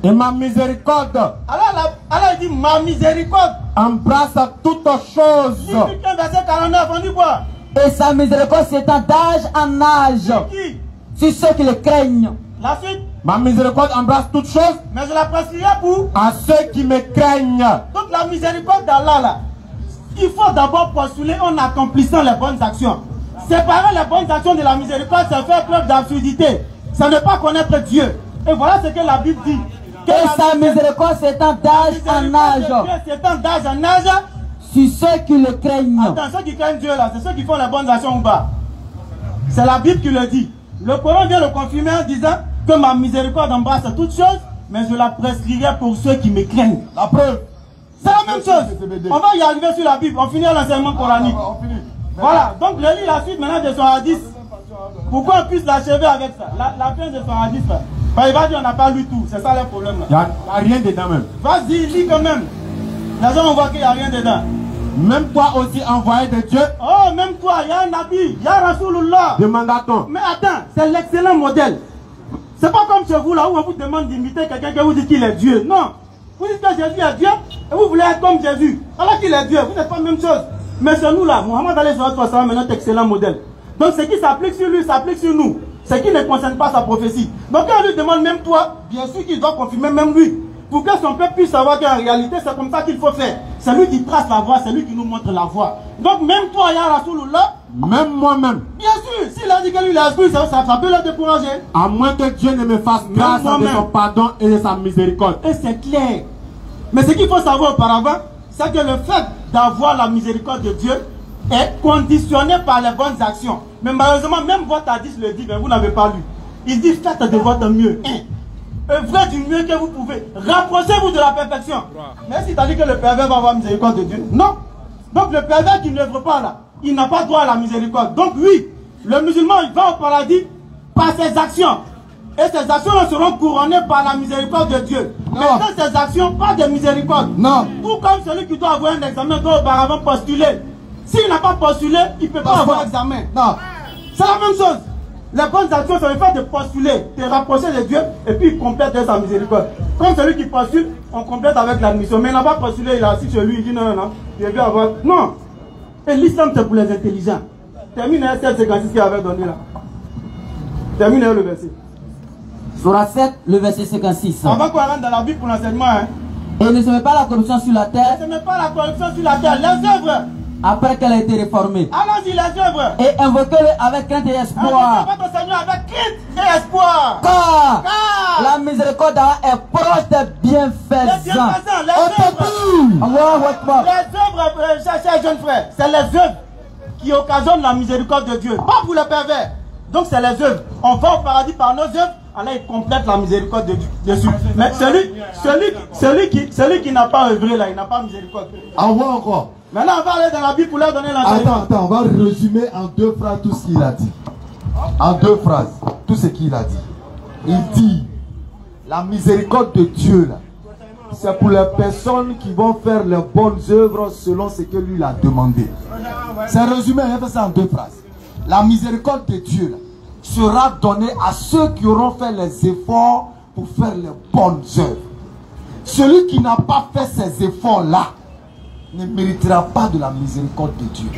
Et ma miséricorde. Alors il dit ma miséricorde embrasse toutes choses. Verset 49, on dit quoi? Et sa miséricorde s'étend d'âge en âge. Qui? Sur ceux qui le craignent. La suite. Ma miséricorde embrasse toutes choses. Mais je la prescrirai pour à ceux qui me craignent. Donc la miséricorde d'Allah là, il faut d'abord postuler en accomplissant les bonnes actions. Séparer les bonnes actions de la miséricorde, c'est faire preuve d'absurdité. Ça ne pas connaître Dieu. Et voilà ce que la Bible dit. Et sa miséricorde s'étend d'âge en âge. S'étend d'âge en âge. Sur ceux qui le craignent. Attends, ceux qui craignent Dieu là, c'est ceux qui font les bonnes actions ou pas. C'est la Bible qui le dit. Le Coran vient le confirmer en disant que ma miséricorde embrasse toutes choses, mais je la prescrirai pour ceux qui me craignent. La preuve. C'est la même chose. On va y arriver sur la Bible. On finit l'enseignement coranique. Voilà. Donc je lis la suite maintenant de son hadith. Pourquoi on puisse l'achever avec ça? La fin de son hadith. Il va dire on n'a pas lu tout. C'est ça le problème là. Il n'y a rien dedans même. Vas-y, lis quand même. Les gens on voit qu'il n'y a rien dedans. Même toi aussi envoyé de Dieu. Oh, même toi, il y a un Nabi, il y a Rasulullah. Demande-t-on. Mais attends, c'est l'excellent modèle. C'est pas comme chez vous là où on vous demande d'imiter quelqu'un qui vous dit qu'il est Dieu. Non. Vous dites que Jésus est Dieu et vous voulez être comme Jésus. Alors qu'il est Dieu, vous n'êtes pas la même chose. Mais chez nous là, Mohammed alayhi salatu wa salam est notre excellent modèle. Donc ce qui s'applique sur lui s'applique sur nous. Ce qui ne concerne pas sa prophétie. Donc quand on lui demande même toi, bien sûr qu'il doit confirmer même lui. Pour que son peuple puisse savoir qu'en réalité c'est comme ça qu'il faut faire. C'est lui qui trace la voie, c'est lui qui nous montre la voie. Donc même toi, ya Rasulullah, même moi-même. Bien sûr, s'il a dit que lui il a esprit, ça peut le décourager. À moins que Dieu ne me fasse grâce de son pardon et de sa miséricorde. Et c'est clair. Mais ce qu'il faut savoir auparavant, c'est que le fait d'avoir la miséricorde de Dieu est conditionné par les bonnes actions. Mais malheureusement, même votre hadith le dit, mais vous n'avez pas lu. Il dit faites de votre mieux. Œuvrez du mieux que vous pouvez. Rapprochez-vous de la perfection. Mais si tu as dit que le pervers va avoir miséricorde de Dieu, non. Donc le pervers qui n'œuvre pas là, il n'a pas droit à la miséricorde. Donc oui, le musulman il va au paradis par ses actions. Et ces actions seront couronnées par la miséricorde de Dieu. Non. Mais dans ces actions, pas de miséricorde. Non. Tout comme celui qui doit avoir un examen doit auparavant postuler. S'il n'a pas postulé, il ne peut pas avoir examen. Non. C'est la même chose. Les bonnes actions, c'est le fait de postuler, de rapprocher de Dieu, et puis il complète de sa miséricorde. Comme celui qui postule, on complète avec l'admission. Mais il n'a pas postulé, il a assis chez lui, il dit non, il veut avoir. Non. Et l'islam, c'est pour les intelligents. Termine 756 qu'il avait donné là. Termine le verset. Surat 7, le verset 56. Avant qu'on rentre dans la Bible pour l'enseignement, hein. Et ne se met pas la corruption sur la terre. Ne se met pas la corruption sur la terre. Les œuvres après qu'elle a été réformée. Allons-y, les œuvres. Et invoquez-le avec crainte et espoir. Invoquez votre Seigneur avec crainte et espoir. Car la miséricorde est proche des bienfaisants. Les bienfaisants, les œuvres. Allahu Akbar. Les œuvres, chers jeunes frères, c'est les œuvres qui occasionnent la miséricorde de Dieu. Pas pour les pervers. Donc c'est les œuvres. On va au paradis par nos œuvres. Allah il complète la miséricorde dessus. Mais celui qui n'a pas œuvré là, il n'a pas miséricorde. Envoie encore. Maintenant on va aller dans la Bible pour leur donner l'enseignement. Attends, on va résumer en 2 phrases tout ce qu'il a dit. En 2 phrases, tout ce qu'il a dit. Il dit, la miséricorde de Dieu là, c'est pour les personnes qui vont faire les bonnes œuvres selon ce que lui a demandé. C'est résumé, il a fait ça en 2 phrases. La miséricorde de Dieu là, sera donnée à ceux qui auront fait les efforts pour faire les bonnes œuvres. Celui qui n'a pas fait ces efforts-là ne méritera pas de la miséricorde de Dieu.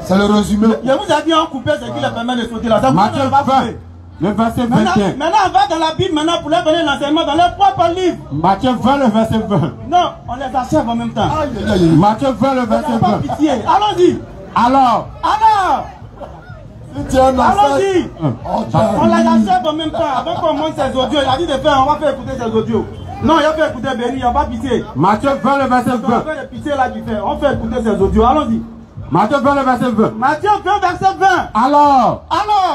C'est le résumé. Je vous ai dit en coupé ce qui leur permet de sauter là. Matthieu 20, le verset 21. Maintenant on va dans la Bible maintenant pour leur donner l'enseignement dans leur propre livre. Matthieu 20, le verset 20. Non, on les achève en même temps. Matthieu 20, le verset 20. Pas pitié. Allons-y. Alors. Allons-y. On les achève en même temps. Avant qu'on monte ces audios, il a dit de faire, on va faire écouter ces audios. Non, il a fait écouter Béni, il n'y a pas pitié. Matthieu 20, le verset 20. On fait les pitiés là qui fait. On fait écouter ces audios. Allons-y. Matthieu 20, le verset 20. Matthieu 20, verset 20. Alors,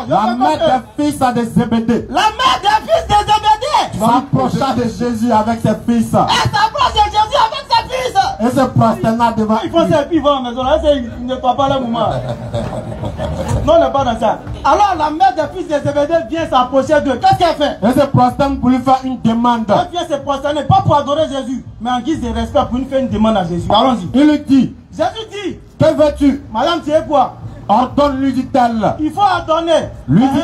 la mère des fils de Zébédée. La mère des fils de Zébédée s'approcha de Jésus avec ses fils. Elle s'approche de Jésus avec ses fils. Et se prosterna devant lui. Il faut ça et puis ils vont à la maison. Là, il ne croit pas le moment. Non, on n'est pas dans ça. Alors la mère des fils de Zébédée vient s'approcher d'eux. Qu'est-ce qu'elle fait? Elle se prosterne pour lui faire une demande. Elle vient se prosterner, pas pour adorer Jésus, mais en guise de respect pour lui faire une demande à Jésus. Allons-y. Il lui dit, Jésus dit, que veux-tu? Madame, tu es quoi? Ordonne, lui dit-elle. Il faut ordonner. Lui dit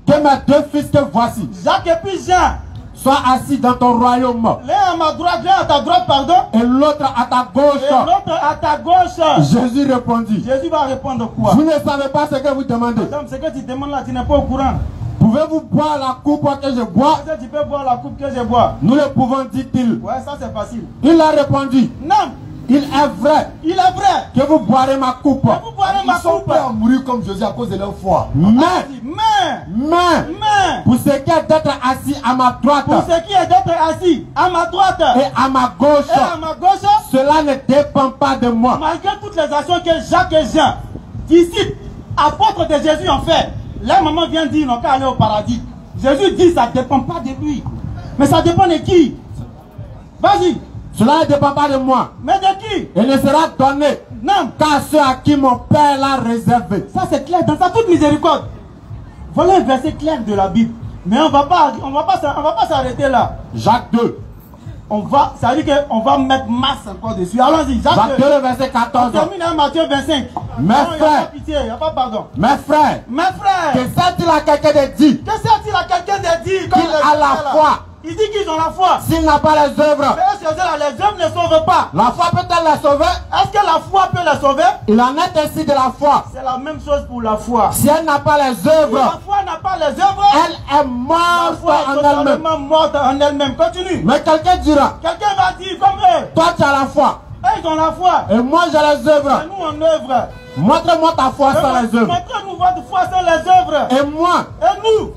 que mes 2 fils que voici, Jacques et puis Jean, soient assis dans ton royaume. L'un à ma droite, l'un à ta droite, pardon. Et l'autre à ta gauche. Et l'autre à ta gauche. Jésus répondit. Jésus va répondre quoi? Vous ne savez pas ce que vous demandez. Madame, ce que tu demandes là, tu n'es pas au courant. Pouvez-vous boire la coupe que je bois? Tu peux boire la coupe que je bois. Nous le pouvons, dit-il. Ouais, ça c'est facile. Il a répondu. Non. Il est vrai. Il est vrai. Que vous boirez ma coupe. Que vous boirez ma coupe. Ils sont prêts à mourir comme Jésus à cause de leur foi. Mais, pour ce qui est d'être assis à ma droite. Pour ce qui est d'être assis à ma droite. Et à ma gauche. Et à ma gauche. Cela ne dépend pas de moi. Malgré toutes les actions que Jacques et Jean, disciples, apôtres de Jésus ont fait, la maman vient dire qu'ils n'ont qu'à aller au paradis. Jésus dit ça ne dépend pas de lui. Mais ça dépend de qui? Vas-y. Cela ne dépend pas de moi. Mais de qui? Il ne sera donné qu'à ceux à qui mon Père l'a réservé. Ça c'est clair, dans sa toute miséricorde. Voilà un verset clair de la Bible. Mais on va pas s'arrêter là. Jacques 2. Ça veut dire qu'on va mettre masse encore dessus. Allons-y. Jacques 2, le verset 14. On termine à Matthieu 25. Mes frères. Il n'y a pas pitié, il n'y a pas pardon. Mes frères. Que sert-il à quelqu'un de dire? Que sert-il à quelqu'un de dire qu'il a la foi? Il dit qu'ils ont la foi. S'il n'a pas les œuvres. Mais les œuvres ne sauvent pas. La foi peut-elle les sauver? Est-ce que la foi peut les sauver? Il en est ainsi de la foi. C'est la même chose pour la foi. Si elle n'a pas les œuvres, la foi n'a pas les œuvres, elle est morte en elle-même. Morte en elle-même. Continue. Mais quelqu'un dira. Quelqu'un va dire comme eux. Toi tu as la foi. Ils ont la foi. Et moi j'ai les œuvres. Et nous on œuvre. Montre-moi ta foi sans les œuvres. Montre-nous votre foi sans les œuvres. Et moi,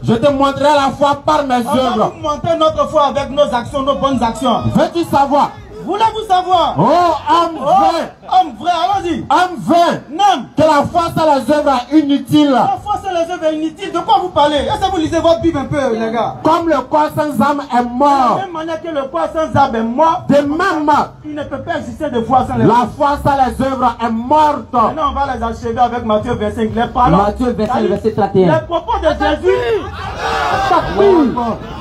je te montrerai la foi par mes œuvres. On va vous montrer notre foi avec nos actions, nos bonnes actions. Veux-tu savoir? Voulez-vous savoir? Oh, homme vrai. Homme vrai, allons-y. Homme vrai. Non. Que la foi sans les œuvres est inutile. La foi sans les œuvres est inutile. De quoi vous parlez? Est-ce que vous lisez votre Bible un peu, les gars? Comme le corps sans âme est mort. De la même manière que le corps sans âme est mort. De même, il ne peut pas exister de foi sans les œuvres. La foi sans les œuvres est morte. Maintenant, on va les achever avec Matthieu 25. Les parlons. Matthieu 25, verset 31. Les propos de Jésus.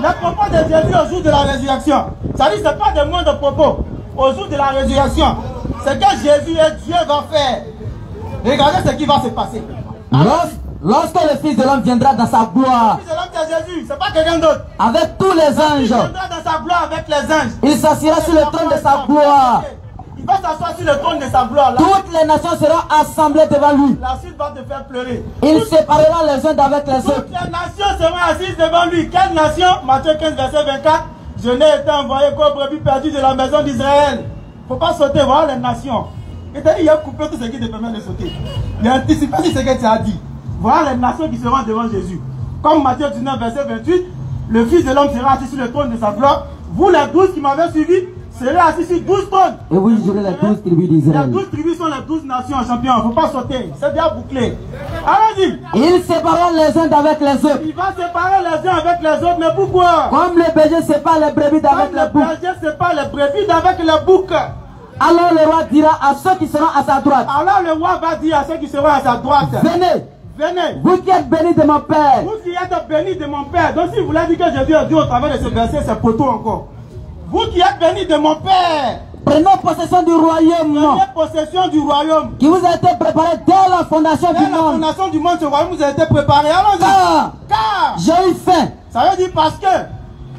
Les propos de Jésus au jour de la résurrection. Ça dit, ce n'est pas des moindres propos. Au jour de la résurrection, c'est que Jésus et Dieu va faire. Regardez ce qui va se passer. Lorsque le Fils de l'homme viendra dans sa gloire, le Fils de l'homme c'est Jésus, c'est pas quelqu'un d'autre. Avec tous les anges, il viendra dans sa gloire avec les anges. Il s'assiera sur le trône de sa gloire. Il va s'asseoir sur le trône de sa gloire. Toutes les nations seront assemblées devant lui. La suite va te faire pleurer. Il séparera les uns d'avec les autres. Toutes les nations seront assises devant lui. Quelle nation? Matthieu 15, verset 24. Je n'ai été envoyé qu'aux brebis perdues de la maison d'Israël. Il ne faut pas sauter, voir les nations. Il t'a dit, il a coupé tout ce qui te permet de sauter. Il a anticipé ce que tu as dit. Voilà les nations qui seront devant Jésus. Comme Matthieu 19, verset 28, le Fils de l'homme sera assis sur le trône de sa gloire. Vous les 12 qui m'avez suivi, serez assis sur 12 trônes. Et vous jugerez les 12 tribus d'Israël. Les 12 tribus sont les 12 nations champions. Il ne faut pas sauter. C'est bien bouclé. Allons-y. Ils sépareront les uns d'avec les autres. Il va séparer les uns avec les autres. Mais pourquoi? Comme les bergers séparent les brebis d'avec Comme les les boucs. bergers séparent les brebis d'avec les boucs. Alors le roi dira à ceux qui seront à sa droite. Alors le roi va dire à ceux qui seront à sa droite. Venez. Venez. Vous qui êtes bénis de mon Père. Vous qui êtes bénis de mon Père. Donc si vous voulez dire que Jésus a dit au travers de ce verset, c'est poteau encore. Vous qui êtes bénis de mon Père. Prenons possession du royaume. Prenez possession du royaume. Qui vous a été préparé dès la fondation du Dès la monde. fondation du monde, ce royaume vous a été préparé. Allons-y. Car j'ai eu faim. Ça veut dire parce que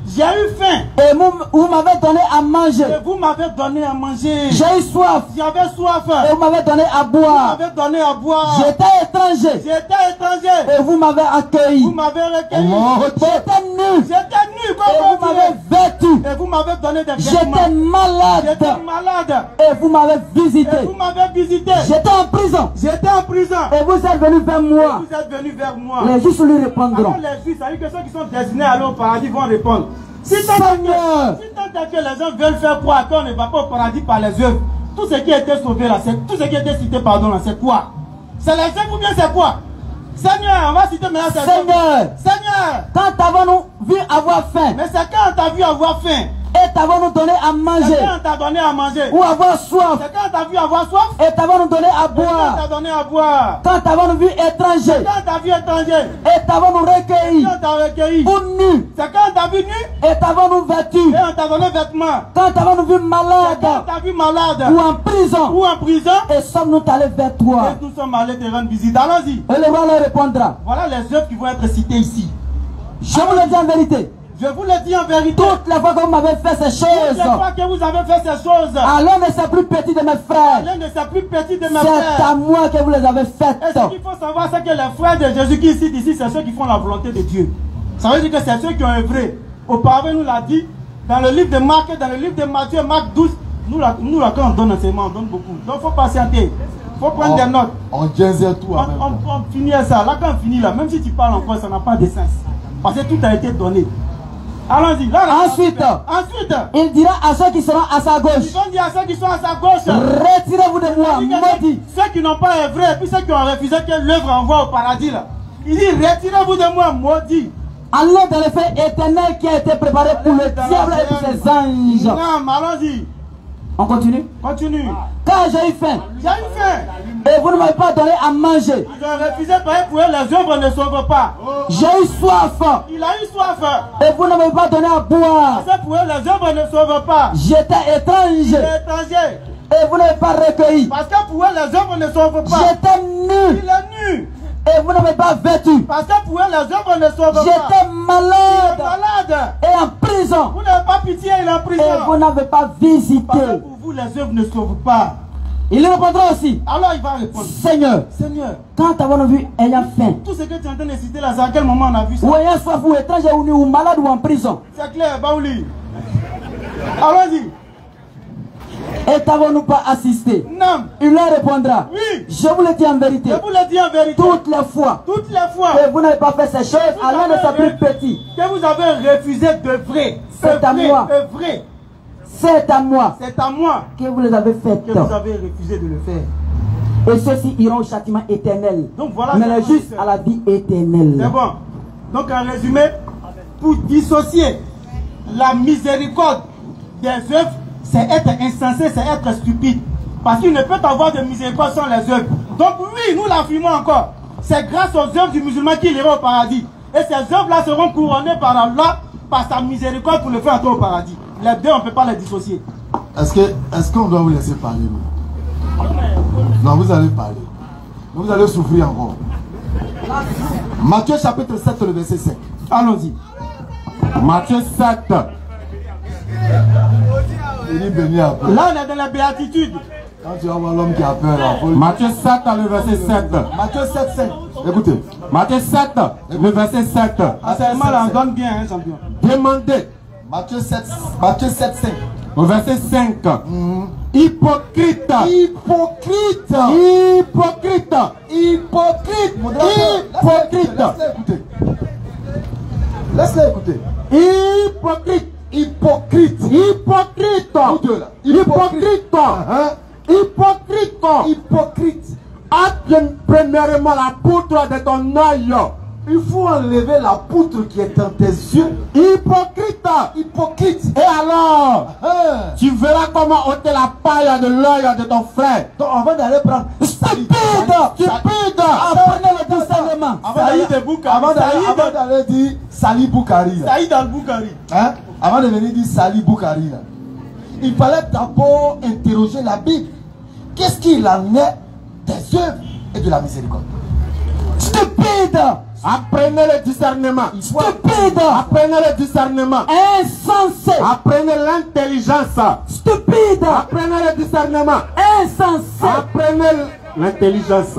j'ai eu faim. Et vous m'avez donné à manger. Et vous m'avez donné à manger. J'ai eu soif. J'avais soif. Et vous m'avez donné à boire. Vous m'avez donné à boire. J'étais étranger. J'étais étranger. Et vous m'avez accueilli. Vous m'avez recueilli. J'étais nu. J'étais nu. Et vous m'avez vêtu. Et vous m'avez donné des vêtements. J'étais malade. J'étais malade. Et vous m'avez visité. Et vous m'avez visité. J'étais en prison. J'étais en prison. Et vous êtes venus vers moi. Et vous êtes venus vers moi. Les justes lui répondront. Alors les justes, ça veut dire que ceux qui sont destinés à aller au paradis vont répondre. Si tant que les gens veulent faire croire qu'on ne va pas au paradis par les œuvres, tout ce qui a été sauvé là, tout ce qui a été cité pardon là, c'est quoi? C'est les œuvres ou bien c'est quoi? Seigneur, on va citer maintenant ces œuvres. Seigneur, quand t'avons-nous vu avoir faim? Mais c'est quand on t'a vu avoir faim. Et t'avons-nous donné à manger? C'est quand on t'a donné à manger. Ou avoir soif? C'est quand on t'a vu avoir soif. Et t'avons-nous donné à boire? Quand on t'a donné à boire. Quand t'avons-nous vu étranger? C'est quand on t'a vu étranger. Et t'avons-nous recueilli? Quand on t'a recueilli. Ou nu? C'est quand on t'a vu nu. Et t'avons-nous vêtu? Et on t'a donné vêtements. Quand t'avons-nous vu malade? Quand on t'a vu malade. Ou en prison? Ou en prison. Et sommes-nous allés vers toi? Et nous sommes allés te rendre visite. Allons-y. Et le roi leur répondra. Voilà les œuvres qui vont être citées ici. Je vous le dis en vérité. Je vous le dis en vérité. Toutes les fois que vous m'avez fait ces choses. Toutes les fois que vous avez fait ces choses. Alors ne c'est plus petit de mes frères. L'un de ses plus petits de mes frères. C'est à moi que vous les avez faites. Et ce qu'il faut savoir, c'est que les frères de Jésus qui citent ici, c'est ceux qui font la volonté de Dieu. Ça veut dire que c'est ceux qui ont œuvré. Auparavant, nous l'a dit, dans le livre de Marc, dans le livre de Matthieu, Marc 12, nous quand on donne enseignement, on donne beaucoup. Donc il faut patienter. Il faut prendre des notes. On disait tout. On finit ça. Là, quand on finit là, même si tu parles encore, ça n'a pas de sens. Parce que tout a été donné. Allons-y. Ensuite, il dira à ceux qui seront à sa gauche. Ils vont dire à ceux qui sont à sa gauche. Retirez-vous de moi, maudit. Ceux qui n'ont pas œuvré, et puis ceux qui ont refusé que l'œuvre envoie au paradis là. Il dit retirez-vous de moi, maudit. Allons dans le feu éternel qui a été préparé pour le diable et pour ses anges. Non, allons-y. On continue? Continue. Car j'ai eu faim. J'ai eu faim. Et vous ne m'avez pas donné à manger. Ils ont refusé par pour eux, les œuvres ne sauvent pas. J'ai eu soif. Il a eu soif. Et vous ne m'avez pas donné à boire. Parce que pour eux, les œuvres ne sauvent pas. J'étais étranger. Étranger. Et vous n'avez pas recueilli. Parce que pour eux, les œuvres ne sauvent pas. J'étais nu. Il est nu. Et vous n'avez pas vêtu. Parce que pour eux, les œuvres ne sauvent pas. J'étais malade. Il est malade. Et en prison. Vous n'avez pas pitié, il est en prison. Et vous n'avez pas visité. Parce que pour vous, les œuvres ne sauvent pas. Il répondra aussi. Alors il va répondre. Seigneur, quand avons-nous vu ayant faim? Tout ce que tu es en train de citer là, c'est à quel moment on a vu ça? Ou ayant soif, ou étranger, ou nu, ou malade, ou en prison. C'est clair, Baouli. Allons-y. Et t'avons-nous pas assisté? Non. Il leur répondra. Oui. Je vous le dis en vérité. Je vous le dis en vérité. Toutes les fois. Toutes les fois. Que vous n'avez pas fait ces choses, alors ne c'est plus petit. Que vous avez refusé d'œuvrer. C'est à moi. Œuvrer. C'est à moi. C'est à moi. Que vous les avez faites. Que vous avez refusé de le faire. Et ceux-ci iront au châtiment éternel. Donc voilà. Mais les justes à la vie éternelle. C'est bon. Donc en résumé, pour dissocier la miséricorde des œuvres, c'est être insensé, c'est être stupide. Parce qu'il ne peut avoir de miséricorde sans les œuvres. Donc oui, nous l'affirmons encore. C'est grâce aux œuvres du musulman qu'il ira au paradis. Et ces œuvres-là seront couronnées par Allah, par sa miséricorde pour le faire entrer au paradis. Les deux, on ne peut pas les dissocier. Est-ce qu'on doit vous laisser parler? Non, vous allez parler. Vous allez souffrir encore. Matthieu chapitre 7, le verset 5. Allons-y. Matthieu 7. Il est béni après. Là, on est dans la béatitude. Quand tu vas voir l'homme qui a peur, Matthieu 7, le verset 7. Matthieu 7, 5. Écoutez. Matthieu 7, le verset 7. Ah, c'est mal, on donne bien, hein, champion. Demandez. Matthieu 7, 5. Au verset 5. Hypocrite. Hypocrite. Hypocrite. Hypocrite. Hypocrite. Laisse-les écouter. Hypocrite. Hypocrite. Hypocrite. Hypocrite. Hypocrite. Hypocrite. Ôte premièrement la poutre de ton œil. Il faut enlever la poutre qui est dans tes yeux. Hypocrite. Hypocrite. Et alors, tu verras comment ôter la paille de l'œil de ton frère. Donc avant d'aller prendre. Stupide. Stupide. Apprenez le discernement. Avant d'aller dire Sali Boukari. Saïd al-Boukari. Hein? Avant de venir dire Sali Boukari. Il fallait d'abord interroger la Bible. Qu'est-ce qu'il en est des œuvres et de la miséricorde? Stupide. Apprenez le discernement. Stupide. Apprenez le discernement. Insensé. Apprenez l'intelligence. Stupide. Apprenez le discernement. Insensé. Apprenez l'intelligence.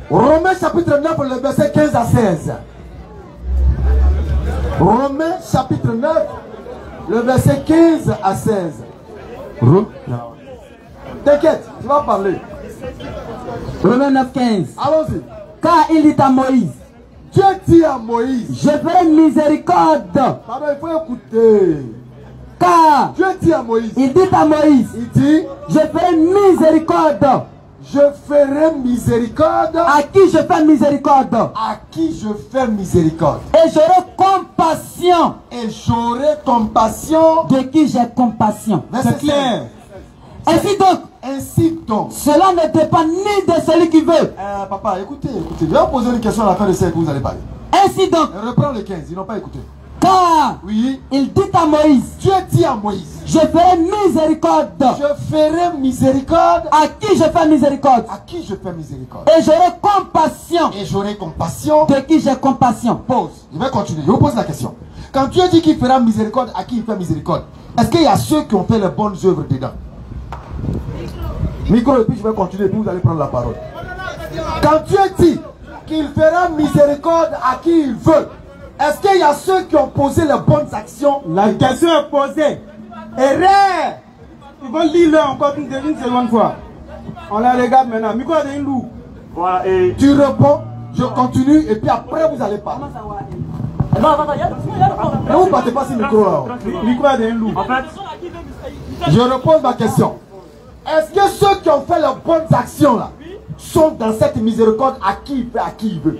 Romains chapitre 9, le verset 15 à 16. Romains chapitre 9, le verset 15 à 16. T'inquiète, tu vas parler. Romains 9, 15. Allons-y. Car il dit à Moïse, Dieu dit à Moïse. je ferai miséricorde. Pardon, il faut écouter. Car Dieu dit à Moïse. il dit à Moïse, Il dit, je ferai miséricorde. je ferai miséricorde À qui je fais miséricorde? à qui je fais miséricorde. Et j'aurai compassion Et j'aurai compassion. de qui j'ai compassion. C'est clair. Ainsi donc, Ainsi donc. cela ne dépend ni de celui qui veut. Papa, écoutez. Je vais vous poser une question à la fin de ce que vous allez parler. Ainsi donc, Reprends le 15, ils n'ont pas écouté. car Oui. il dit à Moïse, Dieu dit à Moïse, je ferai miséricorde. je ferai miséricorde À qui je fais miséricorde? à qui je fais miséricorde. Et j'aurai compassion Et j'aurai compassion. de qui j'ai compassion. Pause. Je vais continuer. Je vous pose la question. Quand Dieu dit qu'il fera miséricorde à qui il fait miséricorde, est-ce qu'il y a ceux qui ont fait les bonnes œuvres dedans? Micro, et puis je vais continuer, puis vous allez prendre la parole. Quand Dieu dit qu'il fera miséricorde à qui il veut, est-ce qu'il y a ceux qui ont posé les bonnes actions? La question est posée. Erreur. Ils vont lire encore une seconde fois. On la regarde maintenant. Micro de loup. Voilà, et Tu réponds, je continue, et puis après vous allez parler. Non, attends, il y a Ne vous battez pas sur le micro là. Micro de loup. en fait, Je repose ma question. Est-ce que ceux qui ont fait les bonnes actions là sont dans cette miséricorde à qui il fait, à qui il veut?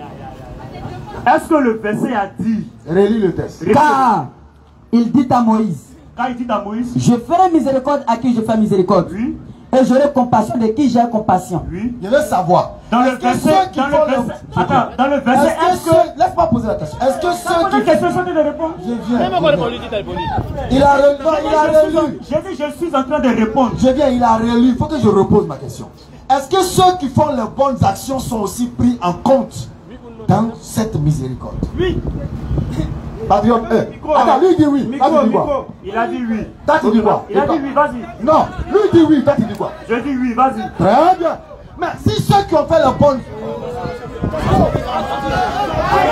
est-ce que le verset a dit, Relis le texte. Car il dit à Moïse, quand il dit à Moïse, je ferai miséricorde à qui je fais miséricorde. oui, Et j'aurai compassion de qui j'ai compassion. oui, Je veux savoir. dans le Est-ce que verset, ceux qui dans le font verset, attends, dans le verset, est-ce que, Laisse-moi poser la question. Est-ce que ceux qui... question, je de répondre. Je viens. Il a relu. J'ai dit, je suis en train de répondre. Je viens, il a relu. Il faut que je repose ma question. Est-ce que ceux qui font les bonnes actions sont aussi pris en compte dans cette miséricorde? Oui, Patriote, attends, lui il dit oui. Toi, tu dis quoi? il a dit oui. Toi, tu dis quoi? Il a dit oui, vas-y. Non, lui il dit oui. Toi, tu dis quoi? Je dis oui, vas-y. Très bien. Mais si ceux qui ont fait les bonnes...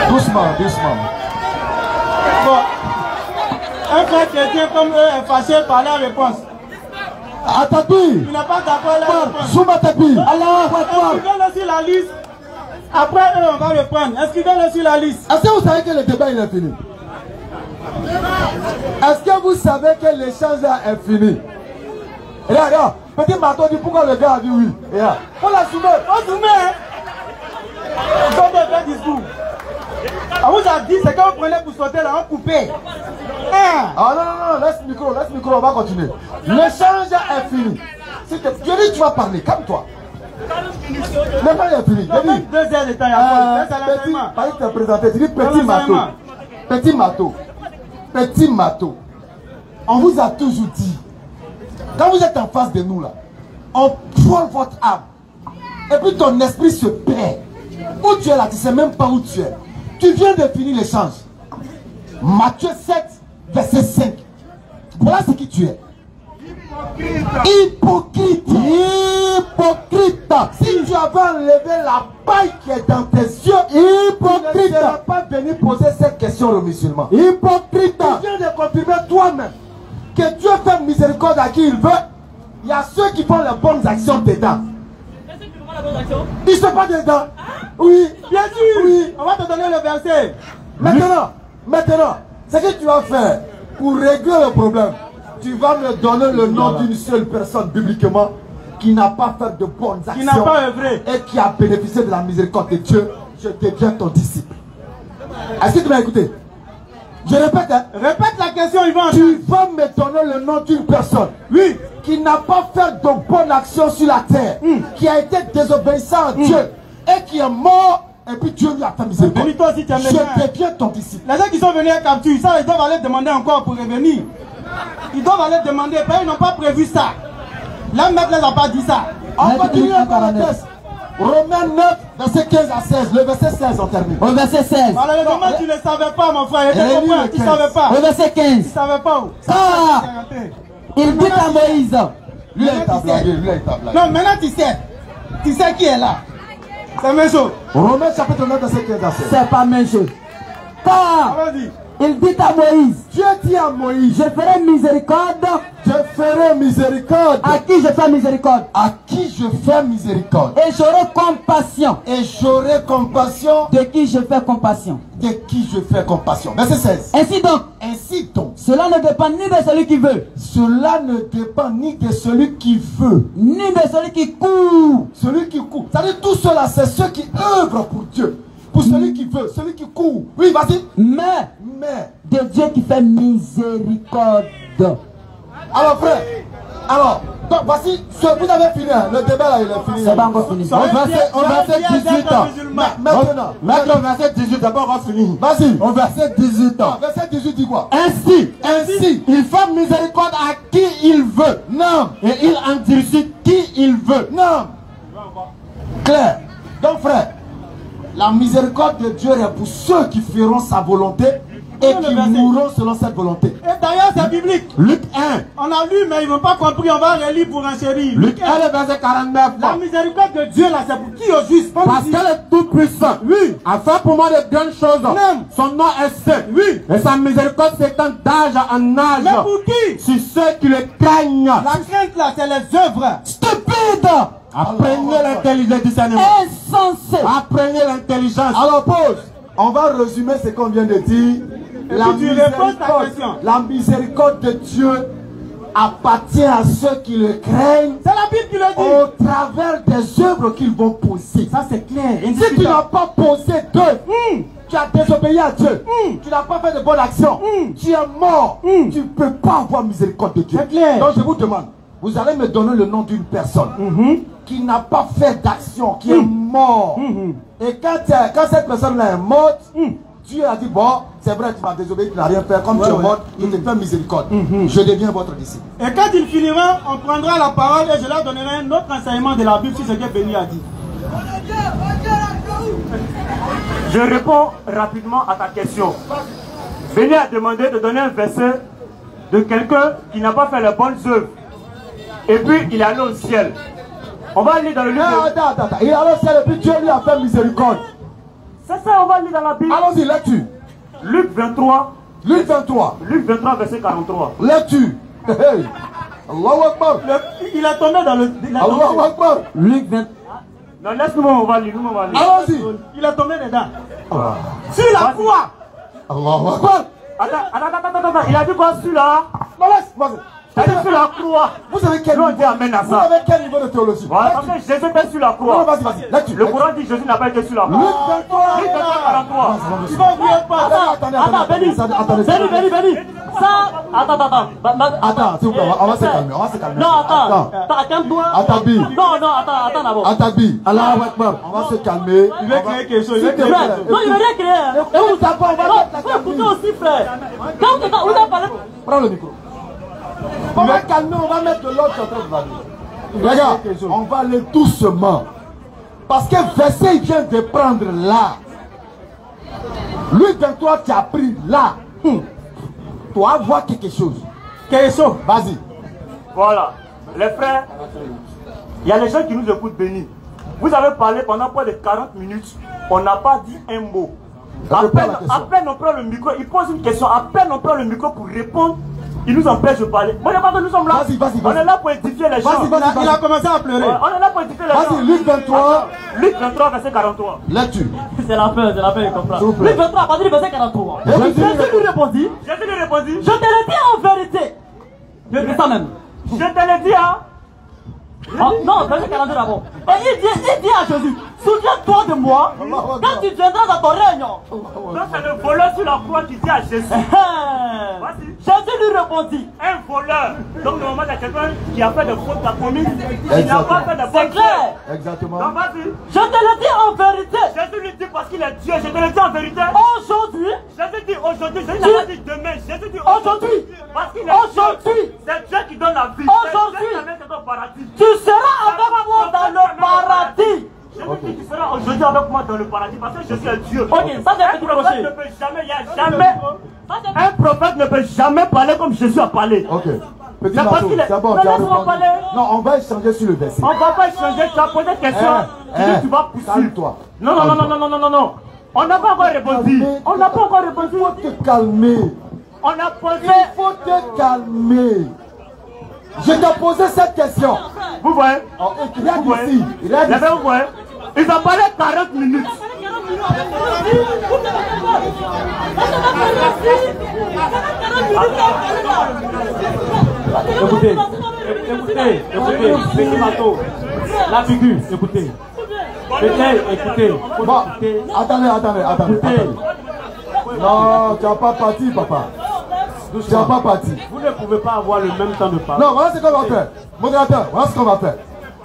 Doucement, doucement. Bon. Un frère chrétien comme eux est fâché par la réponse. À tapis. Il n'est pas d'accord avec la réponse. Sous ma tapis. Alors, Est-ce qu'ils donnent aussi la liste? Après eux, on va reprendre. Est-ce qu'ils donnent aussi la liste? Est-ce que vous savez que le débat il est fini? Est-ce que vous savez que l'échange là est fini? Regarde, regarde. Petit Mato dit pourquoi le gars a dit oui. Regarde. On la soumet. On soumet, hein? Ils ont des vrais discours. On vous a dit, c'est quand vous prenez pour sauter là, on coupait. Hein? Ah non, non, non, laisse le micro, on va continuer. L'échange est fini. Je dis, tu vas parler, calme-toi. L'échange est fini. Donc, même 2 heures de temps, il y a pas. C'est Petit, l'enseignement. par exemple, tu t'es présenté, tu dis petit Mato. Petit Mato. Petit Mato. On vous a toujours dit, quand vous êtes en face de nous là, on prend votre âme. Et puis ton esprit se perd. Où tu es là, tu ne sais même pas où tu es. Tu viens de finir l'échange. Matthieu 7, verset 5. Voilà ce qui tu es. Hypocrite. Hypocrite. Si tu avais enlevé la paille qui est dans tes yeux, hypocrite, tu ne serais pas venu poser cette question aux musulmans. Hypocrite. Tu viens de confirmer toi-même que Dieu fait miséricorde miséricorde à qui il veut. Il y a ceux qui font les bonnes actions dedans. Ils ne sont pas dedans. Oui, Bien sûr. oui. On va te donner le verset. Maintenant, ce que tu vas faire pour régler le problème, tu vas me donner le nom d'une seule personne bibliquement qui n'a pas fait de bonnes actions, Qui n'a pas œuvré. et qui a bénéficié de la miséricorde de Dieu. Je deviens ton disciple. Est-ce que tu m'as écouté? Je répète, hein? Répète la question, Yvan. Tu vas me donner le nom d'une personne, Oui. qui n'a pas fait de bonnes actions sur la terre, qui a été désobéissant à Dieu et qui est mort, et puis Dieu lui a fait miséricorde. Bénis-toi si tu aimes bien. Je deviens ton disciple. Les gens qui sont venus à capture, ça, ils doivent aller demander encore pour revenir. Ils doivent aller demander, parce qu'ils n'ont pas prévu ça. Là, maître ne les a pas dit ça. On continue encore le texte. Romains 9, verset 15 à 16. Le verset 16, on termine. Au verset 16. Malheureusement, tu ne savais pas, mon frère. Il était Relis copain, le tu ne 15. savais pas. Au verset Tu 15. ne savais pas où. Ah, il dit à Moïse. Lui, il t'a blagué, lui, il t'a blagué. Non, maintenant tu sais. Tu sais qui est là. C'est la même chose. Romains chapitre 9, verset 15 à 16. C'est pas même chose. Car Vas-y. il dit à Moïse, Dieu dit à Moïse, je ferai miséricorde je ferai miséricorde à qui je fais miséricorde. à qui je fais miséricorde. Et j'aurai compassion Et j'aurai compassion de qui je fais compassion. de qui je fais compassion. Verset 16. Ainsi donc, Ainsi donc, cela ne dépend ni de celui qui veut, cela ne dépend ni de celui qui veut, ni de celui qui court, celui qui court. C'est-à-dire tout cela, c'est ceux qui œuvrent pour Dieu. Pour celui qui veut, celui qui court. Oui, vas-y. mais de Dieu qui fait miséricorde. Alors frère, donc voici, vous avez fini, hein. Le débat là il est fini. C'est pas encore fini. Au verset 18 ans. Maintenant, Maintenant, verset 18, d'abord on finit. vas-y. Au verset 18 ans. Verset 18 dit quoi? Ainsi, il fait miséricorde à qui il veut. Non, Et il endurcit qui il veut. non. Claire. Donc frère, la miséricorde de Dieu est pour ceux qui feront sa volonté et qui mourront selon cette volonté. Et d'ailleurs, c'est biblique. Luc 1. On a lu, mais ils n'ont pas compris. On va relire pour enchérir. Luc 1, le verset 49. La miséricorde de Dieu, là, c'est pour qui au juste? Parce qu'elle est tout puissante. Oui. Afin pour moi de grandes choses. Non. Son nom est saint. Oui. Et sa miséricorde s'étend d'âge en âge. Mais pour qui? Sur ceux qui le craignent. La crainte, là, c'est les œuvres. Stupide, Apprenez l'intelligence du discernement. insensé. Apprenez l'intelligence. Alors pause. On va résumer ce qu'on vient de dire. puis tu réponds ta question. La miséricorde de Dieu appartient à ceux qui le craignent C'est la Bible qui le dit. au travers des œuvres qu'ils vont poser. Ça, c'est clair. Si tu n'as pas posé d'œuvre, tu as désobéi à Dieu, tu n'as pas fait de bonnes actions, tu es mort, tu ne peux pas avoir miséricorde de Dieu. C'est clair. Donc je vous demande, vous allez me donner le nom d'une personne qui n'a pas fait d'action, qui est mort. Et quand cette personne-là est morte, Dieu a dit, bon, c'est vrai, tu m'as désobéi, tu n'as rien fait, comme tu es mort, je te fais miséricorde. Je deviens votre disciple. Et quand il finira, on prendra la parole et je leur donnerai un autre enseignement de la Bible sur ce que Béni a dit. Je réponds rapidement à ta question. Béni a demandé de donner un verset de quelqu'un qui n'a pas fait les bonnes œuvres. Et puis il est allé au ciel. On va lire dans le livre. Attends. Il est allé au ciel et puis Dieu lui a fait miséricorde. C'est ça, on va lire dans la Bible. Allons-y, lecture. Luc 23. Luc 23. Luc 23, verset 43. Lecture. Hey. Allahu Akbar. Il est tombé dans le. Allahu Akbar. Luc 20. Non, laisse-nous, on va lire. On va lire. Allons-y. Il est tombé dedans. Sur la croix. Allahu Akbar. Attends. Il a dit quoi celui-là? Non, vas-y. Il a dit sur la croix. Vous avez quel Nous, on niveau, dit amen à vous ça. avez quel niveau de théologie? Voilà, parce que Jésus était sur la Non, croix. vas-y. Lecture. Le Coran dit que Jésus n'a pas été sur la Luc croix. 23. Luc 23, 43. Tu vas oublier pas. Attendez. Béni. Ça. Attends. Attends, s'il vous plaît, on va se calmer. Non, attends, calme-toi. Atabi. Non, attends d'abord. Atabi. Allahu Akbar. On va se calmer. Il veut créer quelque chose. S'il te plaît. Non, il veut rien créer. Et vous savez, on va mettre la Faut écouter calme. aussi, frère. Quand vous avez parlé. Prends le micro. On va calmer, on va mettre de l'autre côté. Regarde, on va aller doucement. Parce que verset il vient de prendre là. Luc 23, tu as pris là. Tu vas voir quelque chose. Quelque chose. Vas-y. Voilà. Les frères, il y a les gens qui nous écoutent bénis. Vous avez parlé pendant près de 40 minutes. On n'a pas dit un mot. À peine on prend le micro, il pose une question. À peine on prend le micro pour répondre il nous empêche de parler. Moi, pas que nous sommes là. Vas-y, vas-y, on vas-y. est là pour édifier les gens. Il a commencé à pleurer. Ouais, on est là pour édifier les gens. Vas-y, Luc 23. Luc 23, verset 43. Lecture. C'est la peur, il comprend. S'il vous plaît. Luc 23, à partir du verset 43. Jésus Jésus lui répondit, Jésus lui répondit, je te le dis en vérité. Je dis ça même. je te l'ai dit, hein. Oh, non, verset 42 d'abord. Et il dit à Jésus, souviens-toi de moi quand tu viendras dans ton règne. Donc c'est le voleur sur la croix qui dit à Jésus. Vas-y. Jésus lui répondit, Un voleur. Donc normalement, c'est quelqu'un qui a fait de fautes, qui a commis. Il n'a pas fait de c'est fautes. clair. Exactement. Donc vas-y. Je te le dis en vérité. Jésus lui dit parce qu'il est Dieu. Je te le dis en vérité. Aujourd'hui, Jésus dit aujourd'hui. Jésus n'a pas dit demain. Jésus dit aujourd'hui, parce qu'il est aujourd'hui, Dieu. C'est Dieu qui donne la vie. Aujourd'hui. C'est Dieu qui amène ton paradis. tu seras avec moi dans le paradis. Jésus dit tu seras aujourd'hui avec moi dans le paradis parce que Jésus est Dieu. Ok, ça c'est Un petit prophète crochet. ne peut jamais, il n'y a jamais. Un prophète ne peut jamais parler comme Jésus a parlé. Ok. Petit Mais parce marteau, qu'il est- c'est bon, Mais tu as laisse-moi répondu. parler. Non, on va échanger sur le verset. On ne va pas échanger, tu as posé des questions. Tu dis tu vas pousser. Calme-toi. Non, non, non, non, non, non, non, non, non. On n'a pas encore répondu. Calmer. On n'a pas encore répondu. Il faut te calmer. On a posé. Il faut te calmer. Je t'ai posé cette question. Vous voyez? Oh, il y a Vous voyez? d'ici. Il y a d'ici. Vous voyez? Ils ont parlé 40 minutes. Écoutez, petit marteau. La figure, écoutez. Écoutez. Bon, attendez. Non, tu n'as pas parti, papa. Tu n'as pas parti. Vous ne pouvez pas avoir le même temps de parler. Non, voilà ce qu'on va faire. Modérateur, voilà ce qu'on va faire.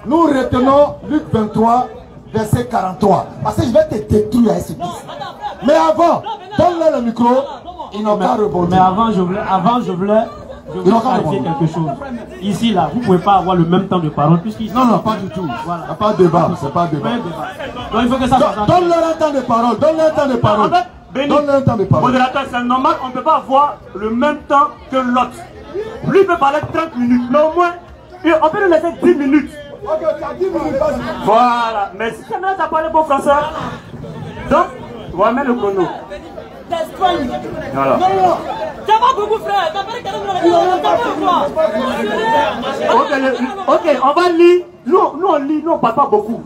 Nous retenons Luc 23, verset 43. Parce que je vais te détruire à ce fils. Mais avant, donne-leur le micro. Ils n'ont pas rebondi. Mais avant, je voulais clarifier quelque chose. Ici, là, vous ne pouvez pas avoir le même temps de parole. Puisqu'ici, Non, pas du tout. Voilà. Il n'y a pas de débat. C'est pas de débat. Donc il faut que ça soit. Donne-leur un temps de parole. Donne-leur un temps de parole. Béni. Donne-leur un temps de parole. Modérateur, c'est normal, on ne peut pas avoir le même temps que l'autre. Lui peut parler 30 minutes, mais au moins, on peut lui laisser 10 minutes. Ok, tu as 10 minutes, vas-y. Voilà, mais si jamais tu as parlé bon français, donc, voilà, mets le chrono. Voilà. Tu n'as pas beaucoup, frère. Tu as parlé 40 minutes. Ok, on va lire. Nous on lit, nous on ne parle pas beaucoup.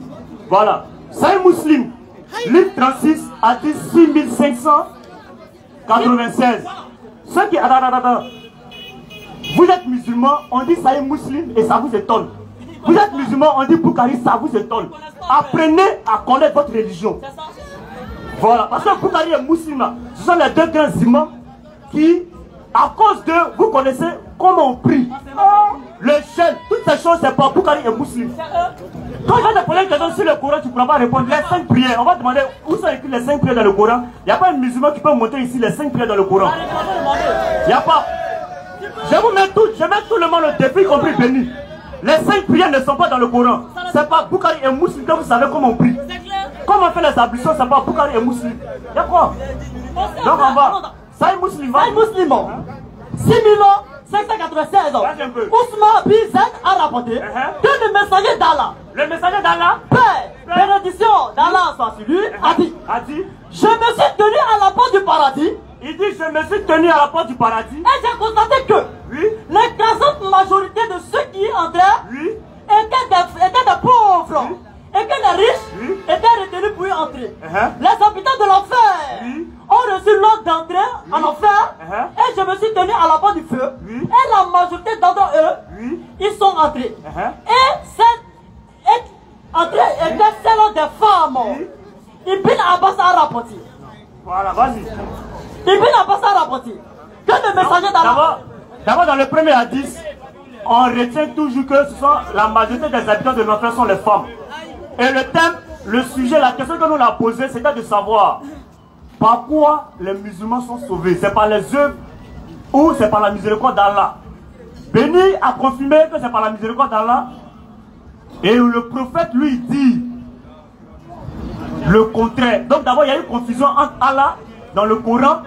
Voilà. Sahih Muslim, livre 36 à 6596. Ceux qui. Attends. Vous êtes musulman, on dit Sahih Muslim et ça vous étonne. Vous êtes musulman, on dit Bukhari, ça vous étonne. Apprenez à connaître votre religion. Voilà, parce que Bukhari et musulman, ce sont les deux grands imams qui, à cause de, vous connaissez comment on prie. Le jeûne, toutes ces choses, c'est pas Bukhari et musulman. Quand je vais te poser une question sur le Coran, tu ne pourras pas répondre. Les 5 prières, on va demander où sont écrites les 5 prières dans le Coran. Il n'y a pas un musulman qui peut montrer ici les 5 prières dans le Coran. Il n'y a pas. Je mets tout le monde au défi, y compris béni. Les 5 prières ne sont pas dans le Coran. C'est pas Bukhari et musulman que vous savez comment on prie. Comment on fait les ablutions, c'est pas Bukhari et musulman. Il y a quoi? Donc on va. Sahih Muslim. Sahih Muslim. 6596 ans. Ousmane bin Zaid a rapporté que le messager d'Allah, paix, bénédiction d'Allah soit sur lui, a dit, je me suis tenu à la porte du paradis. Il dit, je me suis tenu à la porte du paradis. Et j'ai constaté que l'écrasante majorité de ceux qui y entraient étaient des pauvres. Et que les riches étaient retenus pour y entrer. Les habitants de l'enfer ont reçu l'ordre d'entrer en enfer. Et je me suis tenu à la porte du feu. Et la majorité d'entre eux, ils sont entrés. Et cette entrée était celle des femmes. Ibn Abbas a rapporté. Voilà, vas-y. Ibn Abbas a rapporté que le messager d'Allah. D'abord, dans le premier hadith, on retient toujours que ce sont la majorité des habitants de l'enfer sont les femmes. Et le thème, le sujet, la question que nous l'a posée, c'était de savoir par quoi les musulmans sont sauvés. C'est par les œuvres ou c'est par la miséricorde d'Allah. Béni a confirmé que c'est par la miséricorde d'Allah. Et le prophète lui dit le contraire. Donc d'abord, il y a eu confusion entre Allah dans le Coran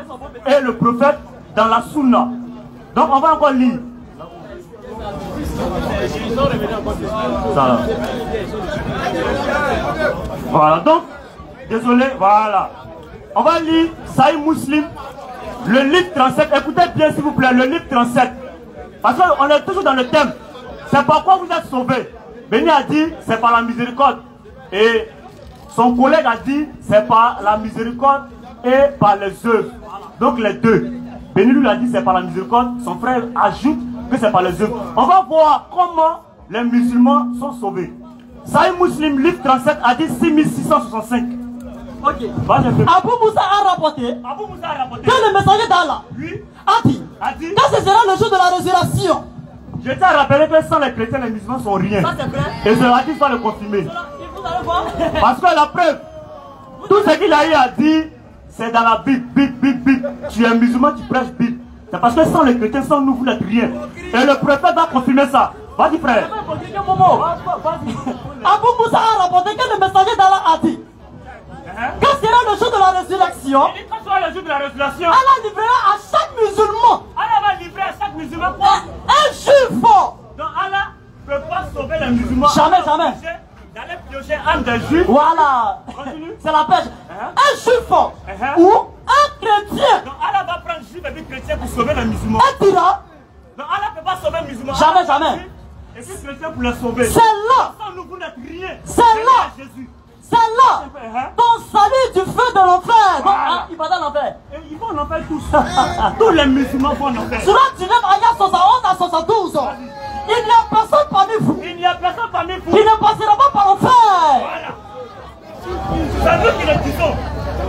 et le prophète dans la Sunna. Donc on va encore lire. Ça. Voilà, donc, désolé, voilà. On va lire Sahih Muslim, le livre 37. Écoutez bien s'il vous plaît, le livre 37. Parce qu'on est toujours dans le thème. C'est pourquoi vous êtes sauvés. Béni a dit, c'est par la miséricorde. Et son collègue a dit, c'est par la miséricorde et par les œuvres. Donc les deux. Béni lui a dit, c'est par la miséricorde. Son frère ajoute que c'est par les œuvres. On va voir comment les musulmans sont sauvés. Sahih Muslim, livre 37, a dit 6665. Ok. Abou Moussa a rapporté que le messager d'Allah a dit que ce sera le jour de la résurrection. Je t'ai rappelé que sans les chrétiens, les musulmans sont rien. Ça c'est vrai. Et ce hadith va le confirmer. Vous allez voir. Parce que la preuve, tout ce qu'il a eu à dire, c'est dans la Bible. Bible. Tu es musulman, tu prêches Bible. C'est parce que sans les chrétiens, sans nous, vous n'êtes rien. Et le prophète va confirmer ça. Vas-y frère. Abou Moussa a rapporté que le messager d'Allah a dit que sera le jour de la résurrection. Quand sera le jour de la résurrection, Allah livrera à chaque musulman. Allah va livrer à chaque musulman quoi? Un juif. Donc Allah ne peut pas sauver les musulmans. Jamais. D'aller piocher âme des juifs. Voilà. C'est la pêche. Un juif ou un chrétien. Donc Allah va prendre juif et puis chrétien pour sauver les musulmans. Un tyran. Donc Allah ne peut pas sauver les musulmans. Jamais. Et puis chrétien pour les sauver. C'est là. Sans nous, vous n'êtes rien. C'est là. Jésus. C'est là ton salut du feu de l'enfer. Voilà. Il va dans l'enfer. Et ils vont en enfer tous. Tous les musulmans vont en enfer. Surat Genève, ayat 71 à 72. Il n'y a personne parmi vous. Il n'y a personne parmi vous. Qui ne passera pas par l'enfer. Voilà. C'est nous qui le disons.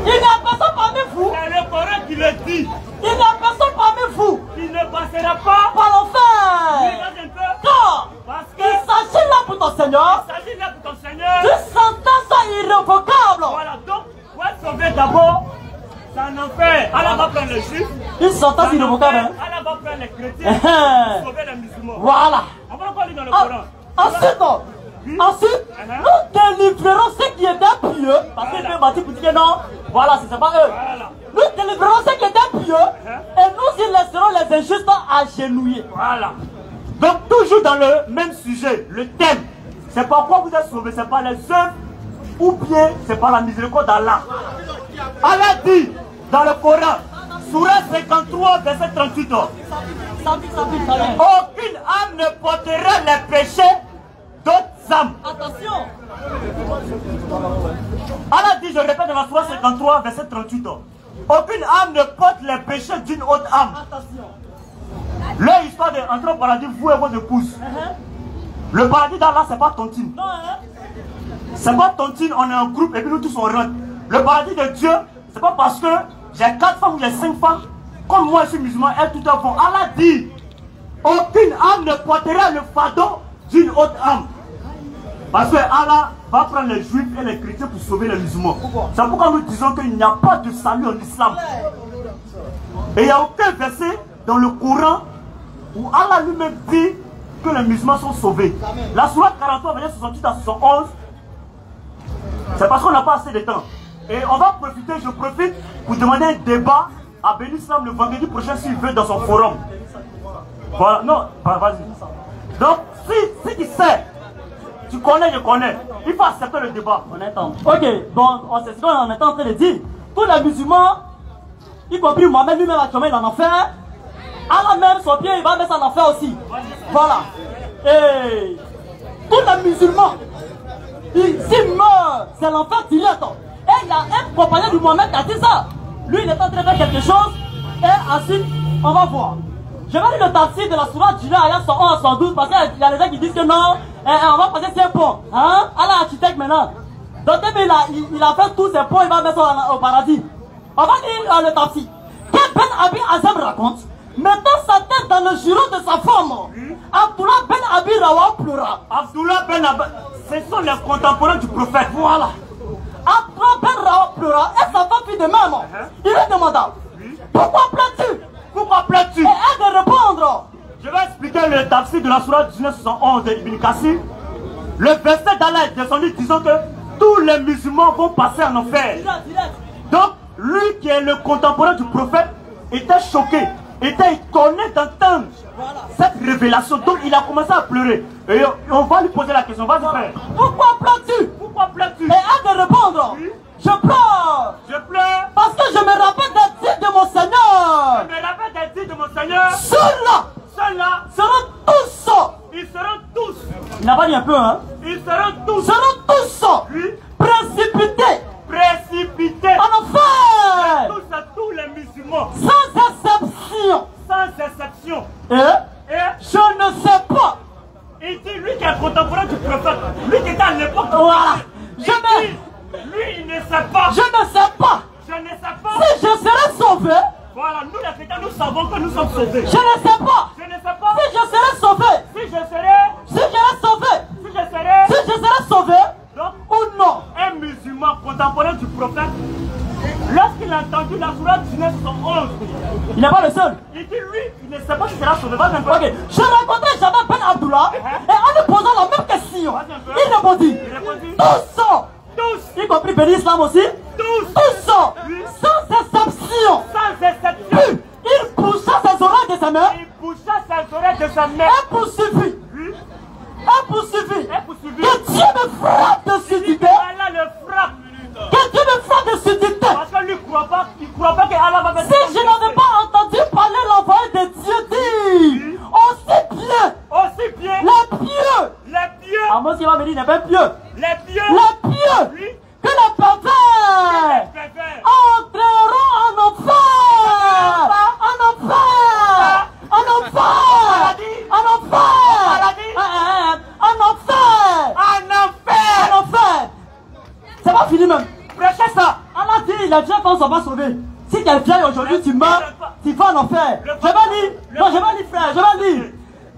Il n'y a personne parmi vous. C'est le Coran qui le dit. Il n'y a personne parmi vous. Il ne passera pas par l'enfer. Car il s'agit là pour ton Seigneur. Il s'agit là pour ton Seigneur. D'une sentence irrévocable. Voilà, donc, pour être sauvé d'abord, c'est un enfer. Allah va prendre les juifs. Une sentence irrévocable. Allah va prendre les chrétiens pour sauver les musulmans. Voilà. On va encore lire dans le Coran. Ensuite, nous délivrerons ceux qui étaient pieux. Parce que Dieu m'a dit pour dire que non, voilà, ce n'est pas eux. Voilà. Nous délivrerons ceux qui étaient pieux et nous y laisserons les injustes agenouillés. Voilà. Donc, toujours dans le même sujet, le thème. C'est pourquoi vous êtes sauvés, c'est pas les œuvres ou bien c'est pas la miséricorde d'Allah. Allah dit dans le Coran, Sourate 53, verset 38. Aucune âme ne portera les péchés d'autres âmes. Attention. Allah dit, je répète dans la Sourate 53, verset 38. Aucune âme ne porte les péchés d'une autre âme. Attention. Leur histoire d'entrer au paradis, vous et vos épouses. Le paradis d'Allah, c'est pas tontine. Non, c'est pas tontine, on est en groupe et puis nous tous on rentre. Le paradis de Dieu, c'est pas parce que j'ai 4 femmes ou j'ai 5 femmes, comme moi je suis musulman, elles tout à fond. Allah dit, aucune âme ne portera le fardeau d'une autre âme. Parce que Allah va prendre les juifs et les chrétiens pour sauver les musulmans. C'est pourquoi nous disons qu'il n'y a pas de salut en islam. Et il n'y a aucun verset dans le Coran où Allah lui-même dit que les musulmans sont sauvés. La sourate 43, verset 68 à 71, c'est parce qu'on n'a pas assez de temps. Et on va profiter, je profite pour demander un débat à Béni Islam le vendredi prochain s'il veut dans son forum. Voilà, non, vas-y. Donc, si tu sais, tu connais, je connais, il faut accepter le débat. On attend. Ok, bon, c'est ce qu'on est en train de dire. Tous les musulmans, y compris Mohamed lui-même actuellement, il est en enfer. Allah même, son pied, il va mettre ça en enfer aussi. Voilà. Et tous les musulmans, s'ils meurent, c'est l'enfer direct. Et il y a un compagnon du Mohamed qui a dit ça. Lui, il est en train de faire quelque chose. Et ensuite, on va voir. Je vais lire le tafsir de la sourate Genève, ayat 111 à 112, parce qu'il y a des gens qui disent que non, on va passer ces ponts. Hein? Allah architecte maintenant. Donc, il a fait tous ces ponts, il va mettre ça au paradis. On va lire le tafsir. Qu'est-ce que Ben Abi Azam raconte? Mettant sa tête dans le giron de sa femme, Abdullah Ben Abi Rawa pleura. Abdullah Ben Abi, ce sont les contemporains du prophète. Voilà. Abdullah Ben Rawa pleura et sa femme fit de même. Il lui demanda, pourquoi pleures-tu? Pourquoi pleures-tu? Et elle de répondre. Je vais expliquer le tafsir de la sourate 1911 de Ibn Kassir. Le verset d'Allah est descendu disant que tous les musulmans vont passer en enfer. Donc, lui qui est le contemporain du prophète était choqué, était étonné d'entendre cette révélation. Donc il a commencé à pleurer. Et on va lui poser la question. Vas-y frère. Pourquoi pleures-tu? Pourquoi pleures-tu? Et elle de répondre. Je pleure. Je pleure. Parce que je me rappelle des dits de mon Seigneur. Je me rappelle des dits de mon Seigneur. Ceux-là ceux-là seront tous. ils seront tous. Il n'a pas dit un peu, hein? Ils seront tous. Seront tous précipités en enfer. Tous à tous les musulmans. Sans exception. Sans exception. Et je ne sais pas. Il dit, lui qui est contemporain du prophète, lui qui était à l'époque. Voilà. Lui, il ne sait pas. Je ne sais pas. Je ne sais pas. Si je serai sauvé. Voilà, nous les chrétiens, nous savons que nous sommes sauvés. Je ne sais pas. Je ne sais pas. Si je serai sauvé. Si je serai sauvé. Donc, ou non. Un musulman contemporain du prophète, lorsqu'il a entendu la sourate 1911, il n'est pas le seul. Il dit lui, il ne sait pas si sera sauvé. Okay. Je rencontrais Jabba Ben Abdullah et en lui posant la même question, il répondit tous, y compris Ben Islam aussi, tous, sans exception. Puis, il boucha ses oreilles de sa main. Et poursuivit. Que Dieu me frappe de surdité. Que Dieu me frappe de surdité. Parce que lui il croit pas que Allah va faire. Si je n'avais pas entendu parler l'envoyé de Dieu dire aussi pieux, les pieux. Ah, moi, ce qu'il va me dire, il n'est pas pieux. Les pieux. Que les pervers entreront en enfer. C'est pas fini même. Prêchez ça. Allah dit, il a déjà fait, on s'en va sauver. Si quelqu'un aujourd'hui tu meurs, tu vas en enfer. Je vais lire, frère, je vais lire.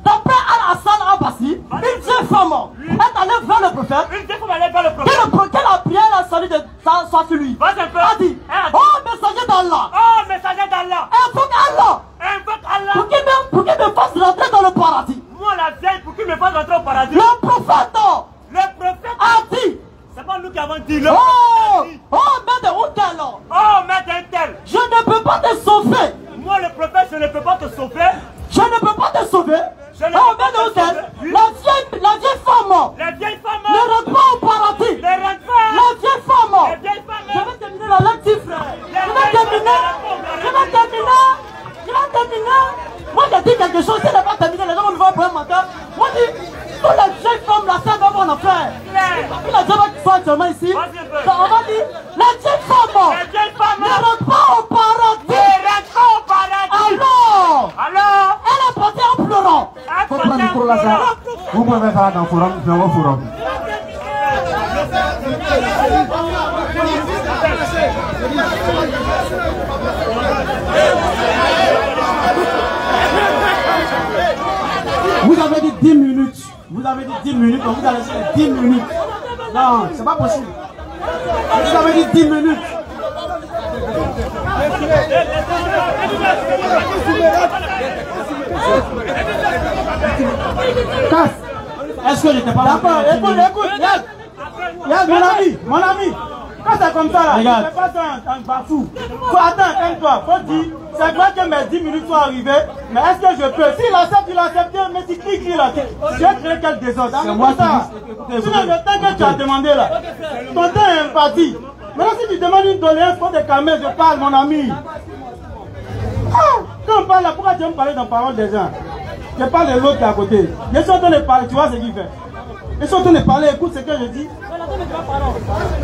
D'après Al-Hassan Abbasi, une vieille femme est allée vers le prophète. Que la prière a salué soit sur lui. A dit, oh messager d'Allah. Invoque Allah. Pour qu'il me fasse rentrer dans le paradis. Moi la vieille, pour qu'il me fasse rentrer au paradis. Le prophète a dit. C'est pas nous qui avons dit. Maître un tel. Je ne peux pas te sauver. Moi le prophète, je ne peux pas te sauver. Je ne peux pas te sauver. La vieille femme ne rentre pas au paradis. La vieille femme. Je vais terminer la lecture, frère. Je vais terminer. Moi j'ai dit quelque chose, si elle n'a pas terminé, les gens vont me voir pour un matin. Moi je dis, toutes les vieilles femmes là, ça va en enfer. Puis la dame qui sont actuellement ici, on va dire, les vieilles femmes ne rentrent pas au paradis. Alors, elle est partie en pleurant. Vous pouvez mettre ça dans le forum, dans le forum. Vous avez dit 10 minutes. Vous avez dit 10 minutes, donc vous allez laisser 10 minutes. Non, c'est pas possible. Vous avez dit 10 minutes. Casse. Est-ce que j'étais pas d'accord? Écoute, Yad, mon ami. Quand c'est comme ça, là, regarde. c'est pas ça un bafou. Attends, calme-toi. Faut dire, c'est vrai que mes 10 minutes sont arrivées, mais est-ce que je peux? S'il accepte, il accepte, mais tu cliques là. J'ai créé quel désordre. C'est moi qui dis. Sinon, le temps que tu as demandé là, ton temps est imparti. Maintenant, si tu demandes une doléance, faut te calmer, je parle, mon ami. Quand on parle là, pourquoi tu aimes parler dans la parole des gens? Je parle de l'autre qui est à côté. Je suis en train de parler, tu vois ce qu'il fait. Je suis en train de parler, écoute ce que je dis.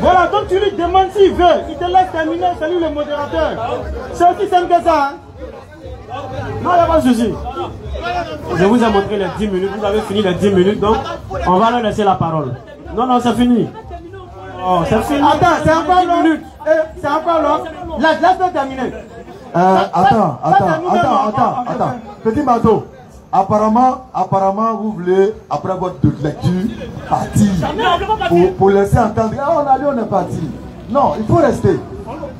Voilà, donc tu lui demandes s'il veut. Il te laisse terminer, c'est lui le modérateur. C'est aussi simple que ça. Hein? Non, il n'y a pas de souci. Je vous ai montré les 10 minutes, vous avez fini les 10 minutes, donc on va leur laisser la parole. Non, c'est fini. Oh, c'est fini. Attends, c'est encore long. C'est encore long. Laisse-le terminer. Attends. Petit bateau. Apparemment, vous voulez, après votre lecture, partir pour laisser entendre. On est parti. Non, il faut rester.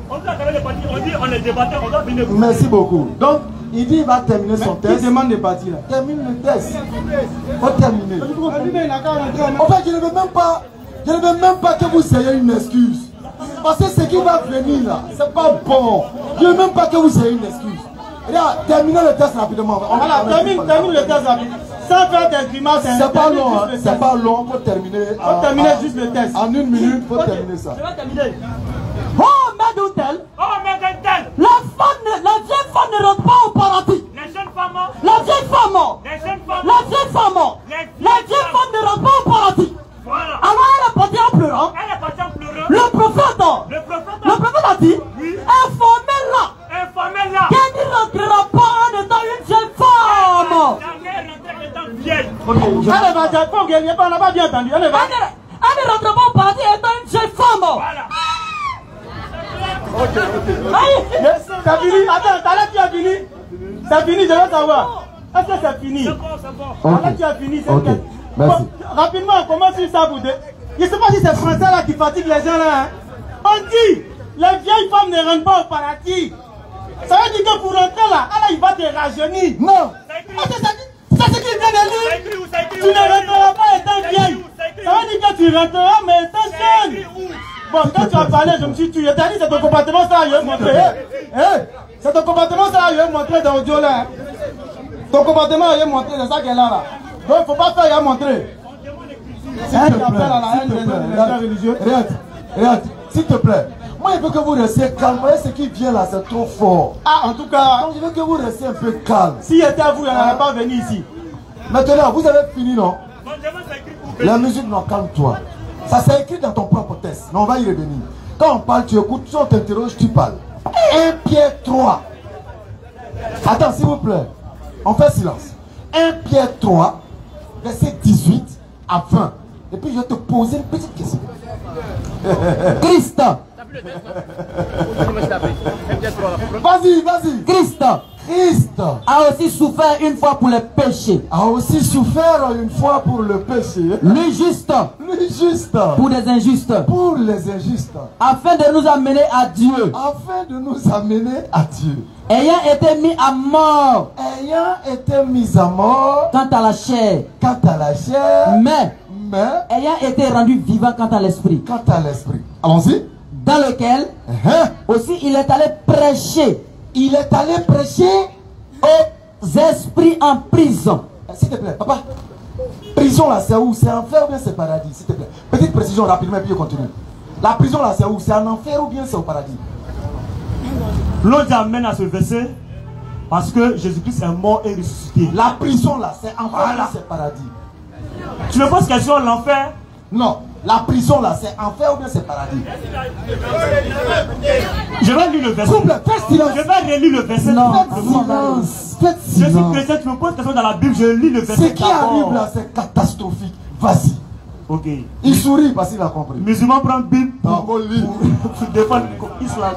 On est débattu, on doit venir. Merci beaucoup. Donc, il dit qu'il va terminer son test. Il demande de partir là. Termine le test. Il faut terminer. En fait, je ne veux même pas que vous ayez une excuse. Parce que ce qui va venir là, c'est pas bon. Je ne veux même pas que vous ayez une excuse. Regarde, terminez le test rapidement. Voilà, termine le test rapidement. Sans faire des grimaces. C'est pas long, hein. C'est pas long. Faut terminer. Faut terminer juste le test. En 1 minute, faut terminer ça. Je vais terminer. La vieille femme ne rentre pas au paradis. Les jeunes femmes La vieille femme, la vieille femme ne rentre pas au paradis. Voilà. Alors elle est partie en pleurant. Elle est partie en pleurant. Le prophète a dit, informez-la Informez-la. qu'elle ne rentrera pas en étant une jeune femme. Jamais rentrer étant vieille. Allez, va, faut gagner, on n'a pas bien entendu. Allez, va. Elle ne rentrera pas au paradis étant une jeune femme. Voilà. C'est fini. Attends, t'as l'air qui a fini. C'est fini, je veux savoir. Est-ce que c'est fini? C'est bon, c'est bon. Ok. Là, tu as fini. Ok. Merci. Bon, rapidement, on commence sur ça, vous deux. Je ne sais pas si c'est français là qui fatigue les gens là. Hein. On dit, les vieilles femmes ne rentrent pas au paradis. Ça veut dire que pour rentrer là, alors il va te rajeunir. Non. Ça c'est ce qu'il vient de lire. Tu ne rentreras pas étant vieille. Ça veut dire que tu rentreras mais étant jeune. Bon, quand tu as parlé, je me suis tué. T'as dit c'est ton comportement ça, je vais montrer. C'est ton comportement ça, je vais montrer dans l'audio là. Hein. Ton comportement, je vais montrer, c'est ça qu'elle a là. Donc il ne faut pas faire, il va montrer. S'il te plaît, regarde, s'il te plaît. Moi, je veux que vous restiez calme. Vous voyez ce qui vient là, c'est trop fort. Ah, en tout cas, Donc, je veux que vous restiez un peu calme. si était à vous, elle n'aurait pas venu ici. Maintenant, vous avez fini, non? La musique, non, calme-toi. Ça, c'est écrit dans ton propre texte. Mais on va y revenir. Quand on parle, tu écoutes. Si on t'interroge, tu parles. 1 Pierre 3. Attends, s'il vous plaît. On fait silence. 1 Pierre 3, verset 18 à 20. Et puis, je vais te poser une petite question. Christ, Vas-y. Christ Christ a aussi souffert une fois pour les péchés. a aussi souffert une fois pour le péché. Lui juste Lui juste pour des injustes, pour les injustes. afin de nous amener à Dieu, Afin de nous amener à Dieu. ayant été mis à mort Ayant été mis à mort quant à la chair, quant à la chair, mais mais ayant été rendu vivant quant à l'esprit, quant à l'esprit. Allons-y. dans lequel aussi il est allé prêcher Il est allé prêcher. aux esprits en prison. S'il te plaît, papa. Prison là, c'est où? C'est enfer ou bien c'est paradis? S'il te plaît. Petite précision rapidement et puis je continue. La prison là, c'est où? C'est en enfer ou bien c'est au paradis? L'autre amène à ce verset parce que Jésus-Christ est mort et ressuscité. La prison là, c'est enfer ou Voilà. bien c'est paradis? Tu me poses question l'enfer? Non. La prison là, c'est enfer ou bien c'est paradis? Je vais lire le verset. S'il vous plaît, faites silence. Je vais relire le verset. Non. Faites silence. Faites Je suis silence. chrétien, tu me poses question dans la Bible, je lis le Ce verset. qui d'abord. arrive là, c'est catastrophique. Vas-y. Ok. Il sourit parce qu'il a compris. Musulman prend Bible Non, on lit. pour défendre l'islam.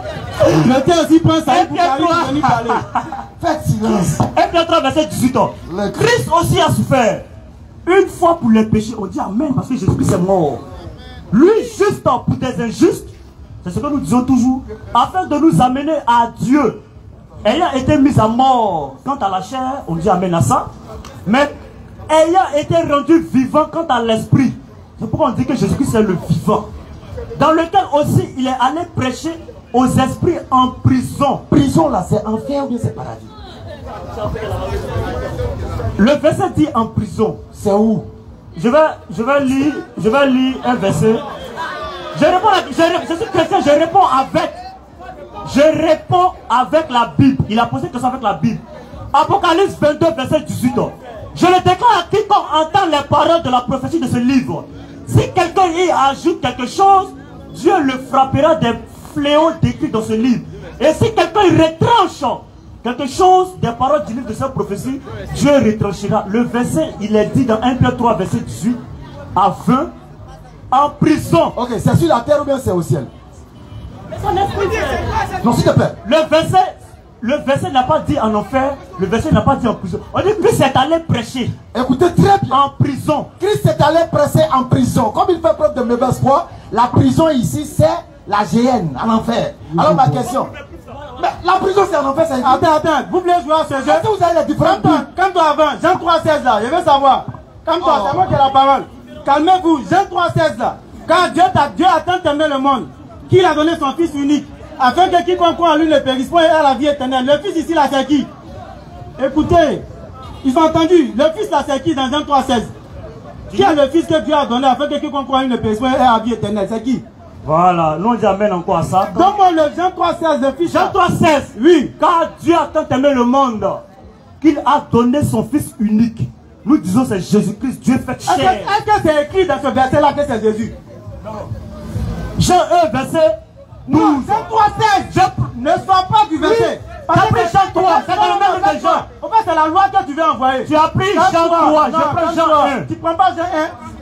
Chrétien aussi prend ça pour venir parler. Faites silence. 1 Pierre 3, verset 18 ans. Le Christ aussi a souffert une fois pour les péchés. On dit Amen parce que Jésus-Christ est mort. Lui juste pour des injustes, c'est ce que nous disons toujours, afin de nous amener à Dieu. Ayant été mis à mort quant à la chair, on dit Amen à ça. Mais ayant été rendu vivant quant à l'esprit. C'est pourquoi on dit que Jésus-Christ est le vivant. Dans lequel aussi il est allé prêcher aux esprits en prison. prison là, c'est enfer ou bien c'est paradis? Le verset dit en prison. C'est où? Je vais lire un verset. Je suis chrétien, je réponds avec la Bible. Il a posé une question avec la Bible. Apocalypse 22, verset 18. Je le déclare à quiconque entend les paroles de la prophétie de ce livre. Si quelqu'un y ajoute quelque chose, Dieu le frappera des fléaux décrits dans ce livre. Et si quelqu'un y retranche quelque chose des paroles du livre de cette prophétie, Dieu retranchera. Le verset, il est dit dans 1 Pierre 3, verset 18 à 20, en prison. Ok, c'est sur la terre ou bien c'est au ciel? Non, s'il te plaît. Le verset n'a pas dit en enfer, le verset n'a pas dit en prison. On dit que Christ est allé prêcher Écoutez très bien. en prison. Christ est allé prêcher en prison. Comme il fait preuve de mauvaise foi, la prison ici, c'est la géhenne, en enfer. Alors ma question. Mais la prison, c'est en enfer, c'est... Attends, vous voulez jouer à ce jeu? Est-ce que vous avez les différentes Bibles? Calme-toi avant, Jean 3,16 là, je veux savoir. Calme-toi, c'est moi qui ai la parole. Calmez-vous, Jean 3,16 là. Car Dieu a tant aimé le monde qu'il a donné son Fils unique, afin que quiconque croit en lui ne périsse point et ait la vie éternelle. Le Fils ici là, c'est qui? Écoutez, ils ont entendu. Le Fils là, c'est qui dans Jean 3,16? Qui est le Fils que Dieu a donné afin que quiconque croit en lui ne périsse point et ait la vie éternelle? C'est qui? Voilà, nous on dit Amen encore à ça. Donne-moi le Jean 3,16 de Fils. Jean 3,16. Oui. Car Dieu a tant aimé le monde qu'il a donné son Fils unique. Nous disons c'est Jésus-Christ, Dieu fait chair. Est-ce que c'est écrit dans ce verset-là que c'est Jésus? Jean 1, verset 12. Non, c'est 3,16. Ne sois pas du verset. Tu as pris Jean 3, c'est dans le même de Jean. En fait, c'est la loi que tu veux envoyer. Tu as pris Jean 3, je prends Jean 1. Tu prends pas Jean 1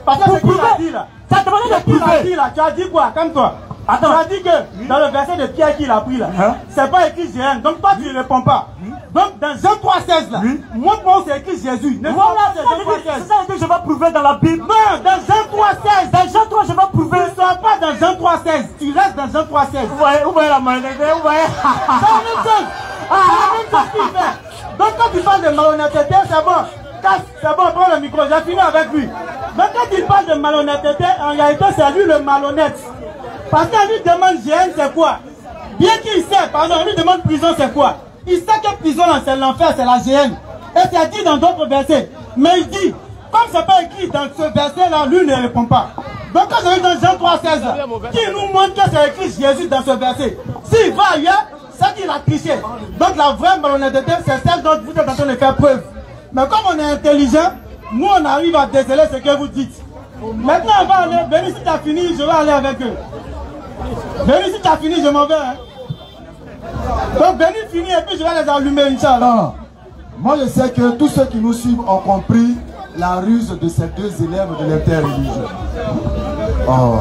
parce que c'est qui l'a dit là. Ça te demande de prouver. Tu as dit quoi? Comme toi. Attends. Tu as dit que dans le verset de Pierre qu'il a pris là, c'est pas écrit Jésus. Donc toi tu ne réponds pas. Donc dans Jean 3,16 là, montre-moi où c'est écrit Jésus. Voilà, c'est ça que je vais prouver dans la Bible. Non, dans Jean 3,16. Dans Jean 3, je vais prouver. Tu ne sois pas dans Jean 3,16. Tu restes dans Jean 3,16. Vous voyez la malhonnêteté, vous voyez. C'est la même chose. C'est la même chose qu'il fait. Donc quand tu parles de malhonnêteté, c'est bon. C'est bon, prends le micro, j'ai fini avec lui. Donc quand il parle de malhonnêteté, en réalité c'est lui le malhonnête. Parce qu'on lui demande GN c'est quoi? Bien qu'il sait, pardon, on lui demande prison c'est quoi? Il sait que prison c'est l'enfer, c'est la GN. Et c'est dit dans d'autres versets. Mais il dit, comme c'est pas écrit dans ce verset là, lui ne répond pas. Donc quand je vais dans Jean 3,16, qui nous montre que c'est écrit Jésus dans ce verset. S'il va ailleurs, c'est qu'il a triché. Donc la vraie malhonnêteté, c'est celle dont vous êtes en train de faire preuve. Mais comme on est intelligent, nous on arrive à déceler ce que vous dites. Maintenant on va aller, Béni si tu as fini, je vais aller avec eux. Béni si tu as fini, je m'en vais. Hein. Donc Béni finit et puis je vais les allumer, Inch'Allah. Moi je sais que tous ceux qui nous suivent ont compris la ruse de ces deux élèves de l'interreligion. Oh.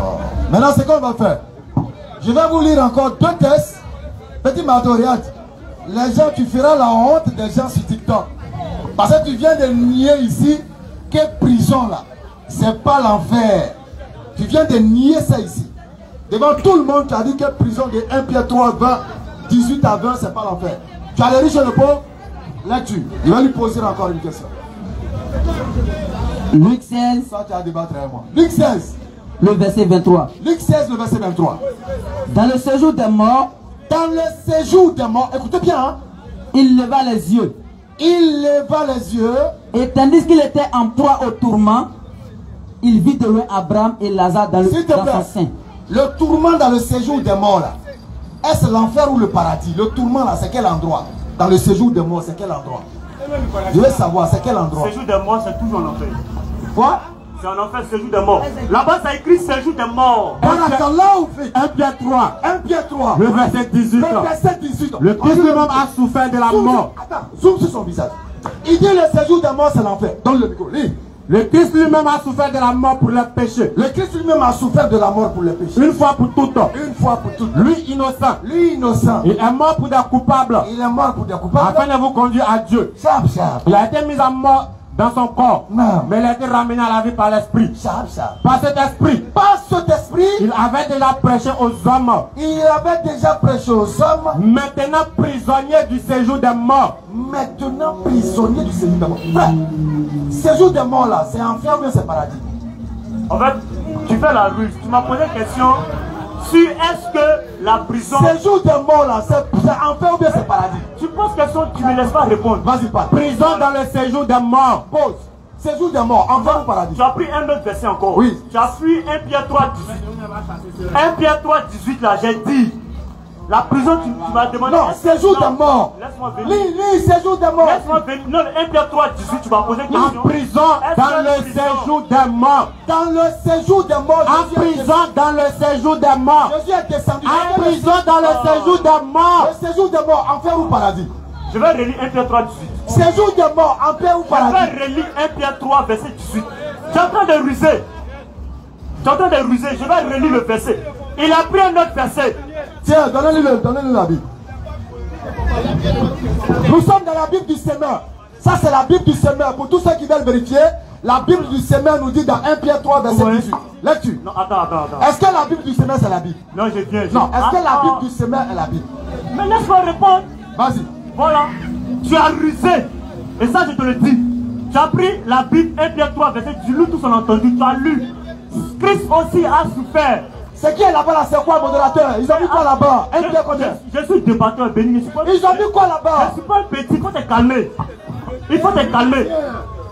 Maintenant c'est qu'on va faire. Je vais vous lire encore deux textes. Petit Mato, regarde. Les gens, tu feras la honte des gens sur TikTok. Parce que tu viens de nier ici que prison là, c'est pas l'enfer. Tu viens de nier ça ici. Devant tout le monde, tu as dit que prison de 1 Pierre 3, 20, 18 à 20, c'est pas l'enfer. Tu as les riches et le pauvre, là-dessus. Il va lui poser encore une question. Luc 16. Ça, tu as débattu avec moi. Luc 16. Le verset 23. Luc 16, le verset 23. Dans le séjour des morts. Dans le séjour des morts, écoutez bien, hein? Il leva les yeux. Il leva les yeux. Et tandis qu'il était en proie au tourment, il vit de loin Abraham et Lazare dans, son sein. Le tourment dans le séjour des morts là, est-ce l'enfer ou le paradis? Le tourment là, c'est quel endroit? Dans le séjour des morts, c'est quel endroit? Je veux savoir, c'est quel endroit? Le séjour des morts, c'est toujours l'enfer. Quoi? C'est un enfer, séjour des morts. Là-bas, ça écrit séjour des morts. 1 Pierre 3. 1 Pierre 3. Le verset 18. Le verset 18. Le Christ lui-même a souffert de la mort. Attends, zoom sur son visage. Il dit le séjour des morts, c'est l'enfer. Donne le micro. Lis. Le Christ lui-même a souffert de la mort pour les péchés. Le Christ lui-même a souffert de la mort pour les péchés. Une fois pour toutes. Une fois pour toutes. Lui innocent. Lui innocent. Il est mort pour des coupables. Il est mort pour des coupables. Afin de vous conduire à Dieu. Chap, chap. Il a été mis à mort dans son corps. Non. Mais il a été ramené à la vie par l'esprit. Chap, chap. Par cet esprit. Par cet esprit. Il avait déjà prêché aux hommes. Il avait déjà prêché aux hommes. Maintenant prisonnier du séjour des morts. Maintenant prisonnier du séjour des morts. Frère, séjour des morts là, c'est enfer ou bien c'est paradis? En fait, tu fais la ruse. Tu m'as posé une question sur est-ce que la prison... Séjour des morts là, c'est enfer ou bien c'est paradis? Tu poses question, tu ne me laisses pas répondre. Vas-y, parle. Prison dans le séjour des morts. Pause. Séjour des morts, enfer ou paradis? Tu as pris un autre verset encore. Oui. Tu as pris 1 Pierre 3, 18. 1 Pierre 3, 18 là, j'ai dit. La prison, tu m'as demandé... Non, séjour des morts. Laisse-moi venir. Lis, séjour des morts. Laisse-moi venir. Non, 1 Pierre 3, 18, tu m'as posé une question. En prison dans le séjour des morts. Dans le séjour des morts. En prison dans le séjour des morts. Jésus est descendu. En prison dans le séjour des morts. Le séjour des morts, enfer ou paradis? Je vais relire 1 Pierre 3, 18. Séjour des morts, enfer ou paradis? Je vais relire 1 Pierre 3, verset 18. Tu es en train de ruser. Tu es en train de ruser. Je vais relire le verset. Il a pris un autre verset. Tiens, donnez-lui la Bible. Nous sommes dans la Bible du semeur. Ça, c'est la Bible du semeur. Pour tous ceux qui veulent vérifier, la Bible du semeur nous dit dans 1 Pierre 3, verset 18. Lecture. Non, attends. Est-ce que la Bible du semeur, c'est la Bible? Non, je viens. Non, est-ce que la Bible du semeur est la Bible? Mais laisse-moi répondre. Vas-y. Voilà. Tu as rusé. Et ça, je te le dis. Tu as pris la Bible 1 Pierre 3, verset 18. Nous tous on a entendu. Tu as lu. Christ aussi a souffert. C'est qui est là-bas là? C'est quoi, modérateur? Ils ont mis quoi là-bas? Un Pierre combien? Je suis débatteur béni. Ils ont mis quoi là-bas? Je ne suis pas un petit. Il faut te calmer. Il faut te calmer.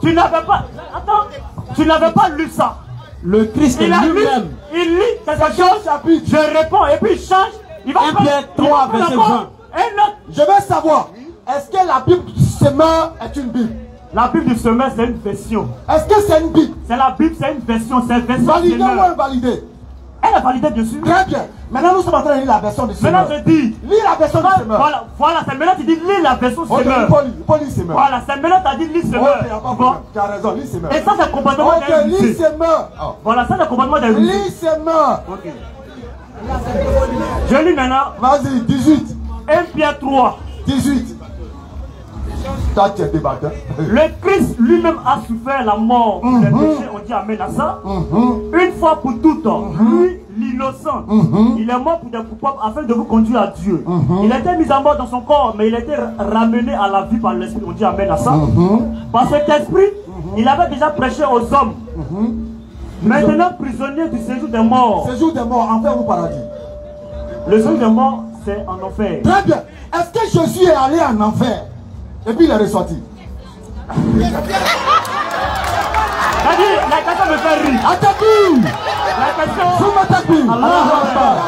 Tu n'avais pas... Attends. Tu n'avais pas lu ça. Le Christ est lui-même. Il lit quelque chose. Je réponds et puis il change. Il va 1 Pierre 3, verset 20. Je veux savoir, est-ce que la Bible semeur est une Bible. La Bible du semeur, c'est une version. Est-ce que c'est une Bible? C'est la Bible, c'est une version. C'est une version. Validée ou invalidée? Elle est validée, bien sûr. Très bien. Maintenant, nous sommes en train de lire la version du semeur. Maintenant, je dis. Lis la version du semeur. Voilà, c'est maintenant tu dis lis la version semeur. Pas lis semeur. Voilà, c'est maintenant tu as dit lis semeur. Tu as raison, lis semeur. Et ça, c'est le comportement d'un lis semeur. Voilà, ça, c'est le comportement d'un lis semeur. Ok. Je lis maintenant. Vas-y, 18. 1 Pierre 3. 18. Toi, tu es débatteur. Le Christ lui-même a souffert la mort pour les péchés, on dit amen à ça. Une fois pour toutes, lui, l'innocent, il est mort pour des coupables afin de vous conduire à Dieu. Il a été mis à mort dans son corps, mais il a été ramené à la vie par l'Esprit, on dit amen à ça. Par cet esprit, il avait déjà prêché aux hommes. Maintenant prisonnier du séjour des morts. Séjour des morts, enfer ou paradis? Le séjour des morts, c'est en enfer. Très bien. Est-ce que Jésus est allé en enfer et puis il est ressorti? La question me fait rire. Attaque-lui. La question.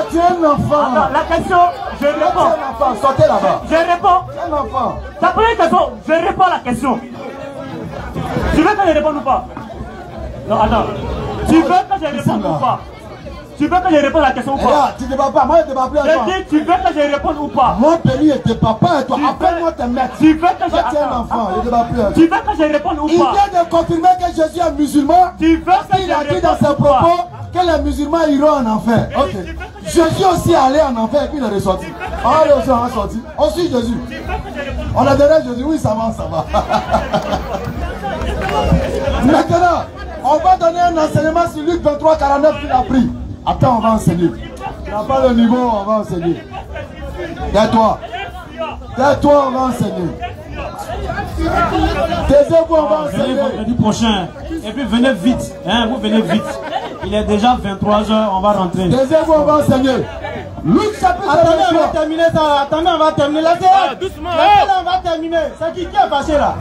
Tu es un enfant. La question, je réponds. Tu es un enfant, sortez là-bas. Je réponds. Tu es un enfant. Ta première question, je réponds à la question. Tu veux que je réponde ou pas? Non, attends. Tu veux que je réponde ou pas? Tu veux que je réponde à la question ou pas? Tu ne débats pas, moi je ne débat plus à toi. Je dis, tu veux que je réponde ou pas? Mon pays ne débat pas à toi. Appelle-moi tes maîtres. Tu veux que je... Tu es un enfant, je ne débat plus à toi. Tu veux que je réponde ou pas? Il vient de confirmer que Jésus est musulman. Tu veux que il a dit dans ses propos que les musulmans iront en enfer. Ok. Jésus aussi est allé en enfer et puis il est ressorti. Allez aussi, on est sorti. On suit Jésus. On a donné Jésus. Oui, ça va, ça va. Maintenant, on va donner un enseignement sur Luc 23, 49 qu'il a pris. Attends, on va enseigner. Tu n'as pas le niveau, on va enseigner. Tais-toi. Tais-toi, on va enseigner. Taisez-vous, on va enseigner. Venez vendredi prochain. Et puis venez vite. Hein, vous venez vite. Il est déjà 23h, on va rentrer. Taisez-vous, on va enseigner. Luc chapitre 23. Attendez, on va terminer ça. Attendez, on va terminer. La séance. Doucement. Là, on va terminer. C'est qui est fâché là?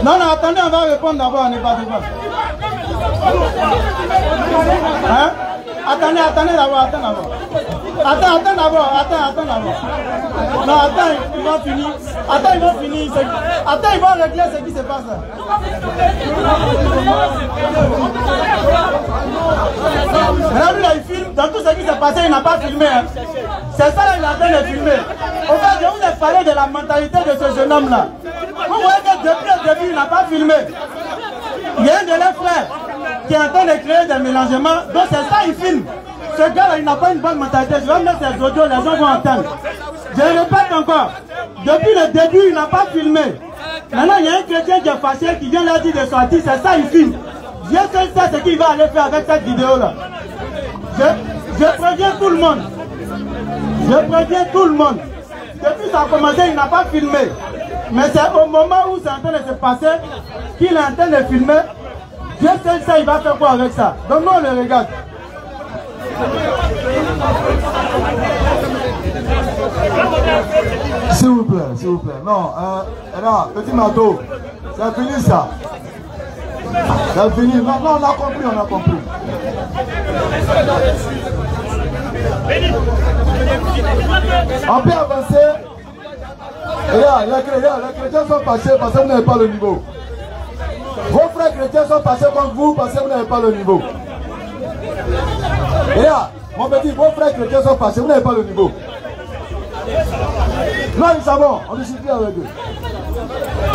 Non, non, attendez, on va répondre d'abord, on n'est pas devant. Hein? Attendez d'abord, attends d'abord. Non, attends, ils vont finir. Attends, ils vont régler ce qui se passe là. Maintenant, lui là, il filme. Dans tout ce qui s'est passé, il n'a pas filmé. Hein. C'est ça là, il est en train de filmer. Au fait, je vous ai parlé de la mentalité de ce jeune homme là. Vous voyez que depuis le début, il n'a pas filmé. Il y a un de leurs frères qui est en train de créer des mélangements. Donc c'est ça, il filme. Ce gars-là, il n'a pas une bonne mentalité. Je vais mettre ses audios, les gens vont entendre. Je répète encore. Depuis le début, il n'a pas filmé. Maintenant, il y a un chrétien qui est fâché, qui vient leur dire de sortir. C'est ça, il filme. Dieu seul sait ce qu'il va aller faire avec cette vidéo-là. Je préviens tout le monde. Depuis ça a commencé, il n'a pas filmé. Mais c'est au moment où c'est en train de se passer qu'il est en train de filmer. Dieu seul sait, il va faire quoi avec ça. Donc nous, on le regarde. S'il vous plaît. Non, là, petit Mato, c'est fini ça. C'est fini. Non, on a compris. On peut avancer. Et là, les chrétiens sont passés parce que vous n'avez pas le niveau. Vos frères chrétiens sont passés comme vous parce que vous n'avez pas le niveau. Et là, mon petit, vos frères chrétiens sont passés, vous n'avez pas le niveau. Non, ils savent, on discute avec eux.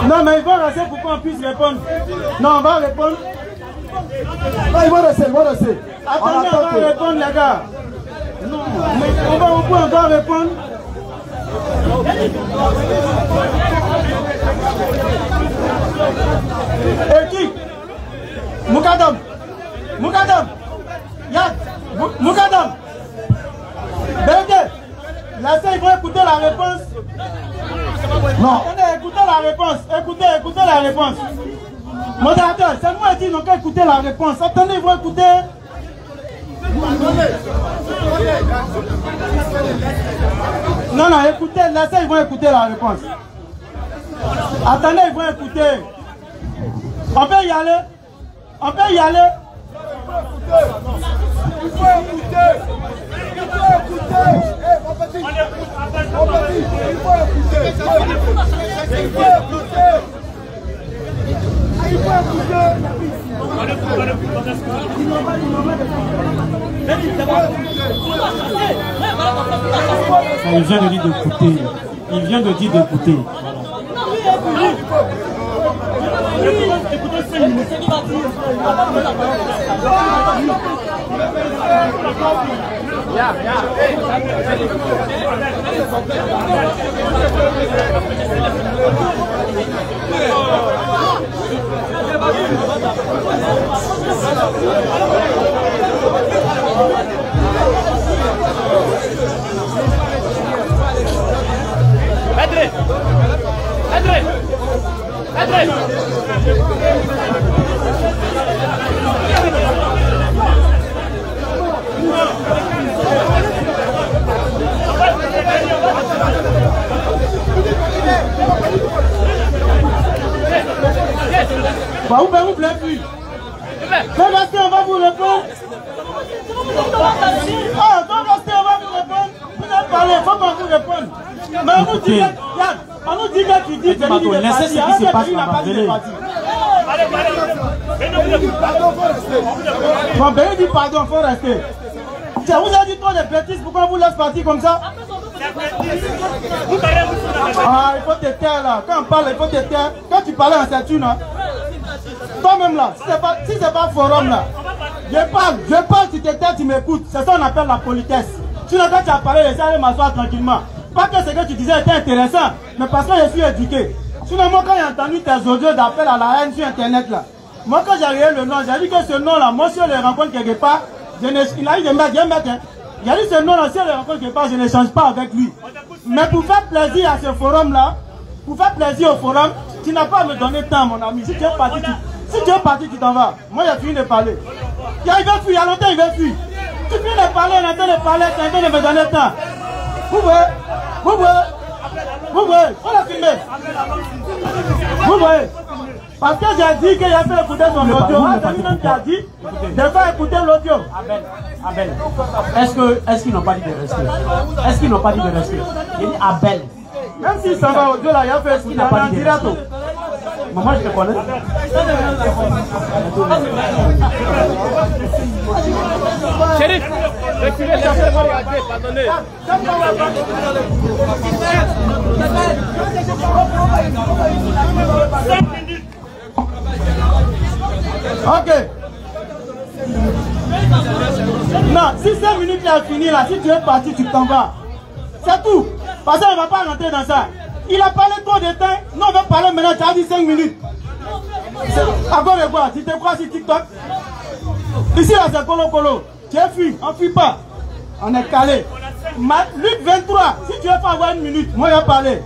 Non, mais ils vont rester pour qu'on puisse répondre. Non, on va répondre. Non, ils vont rester. Attendez, on va répondre, les gars. Non, on va répondre. Équipe. Moukadam. Yad. Moukadam. Bengue. Laissez, ils vont écouter la réponse. Non. Attendez, écoutez la réponse. Écoutez la réponse. Modérateur, c'est moi qui n'ont qu'à écouter la réponse. Attendez, ils vont écouter. Non, écoutez, laissez, ils vont écouter la réponse. Attendez, ils vont écouter. On peut y aller. Il vient de dire d'écouter. Il vient de dire d'écouter. Bah, vous plaît plus. Quand rester, on va vous répondre. Ah, quand rester, on va vous répondre. Vous avez parlé, il faut qu'on vous réponde. Mais on nous dit que, regarde, on nous dit que tu dis que tu laissez ce qui se passe là-bas. Bon, ben il dit pardon, il faut rester. Tiens, vous avez dit trop de bêtises, pourquoi on vous laisse partir comme ça? Ah, il faut te taire là. Quand on parle, il faut te taire. Quand tu parlais en ceinture, là, toi-même là, si c'est pas forum là, je parle, tu te tais, tu m'écoutes. C'est ça qu'on appelle la politesse. Sinon, quand tu as parlé, laissez m'asseoir tranquillement. Pas que ce que tu disais était intéressant, mais parce que je suis éduqué. Sinon, moi, quand j'ai entendu tes audios d'appel à la haine sur internet là, moi, quand j'ai regardé le nom, j'ai dit que ce nom là, moi, si on le rencontre quelque part, il a dit de mettre, il a dit ce nom là, si on le rencontre quelque part, je ne change pas avec lui. Mais pour faire plaisir à ce forum là, pour faire plaisir au forum, tu n'as pas à me donner temps, mon ami. Si tu es parti, tu t'en vas. Moi, j'ai fini de parler. Il va fuir, il y a longtemps, il va fuir. Tu finis de parler, on est en train de parler, tu es en train de me donner temps. Vous voyez, on l'a filmé. Vous voyez. Parce que j'ai dit qu'il a fait écouter son audio. C'est lui-même qui a dit de faire écouter l'audio. Abel, est-ce qu'ils n'ont pas dit de rester? Est-ce qu'ils n'ont pas dit de rester? Il dit Abel. Même s'il s'en va audio là, il a fait écouter. Il n'a pas dit de rester. Maman, je te connais. Chérif, reculez, pardonnez. Ok. Non, si 5 minutes il a fini là, si tu es parti, tu t'en vas. C'est tout. Parce qu'on ne va pas rentrer dans ça. Il a parlé trop de temps. Non, on va parler maintenant, tu as dit 5 minutes. À quoi de quoi? Tu te crois sur TikTok? Ici là c'est Colo. Tu es fui, on ne fuit pas. On est calé. Luc 23, si tu veux pas avoir 1 minute, moi je vais parler.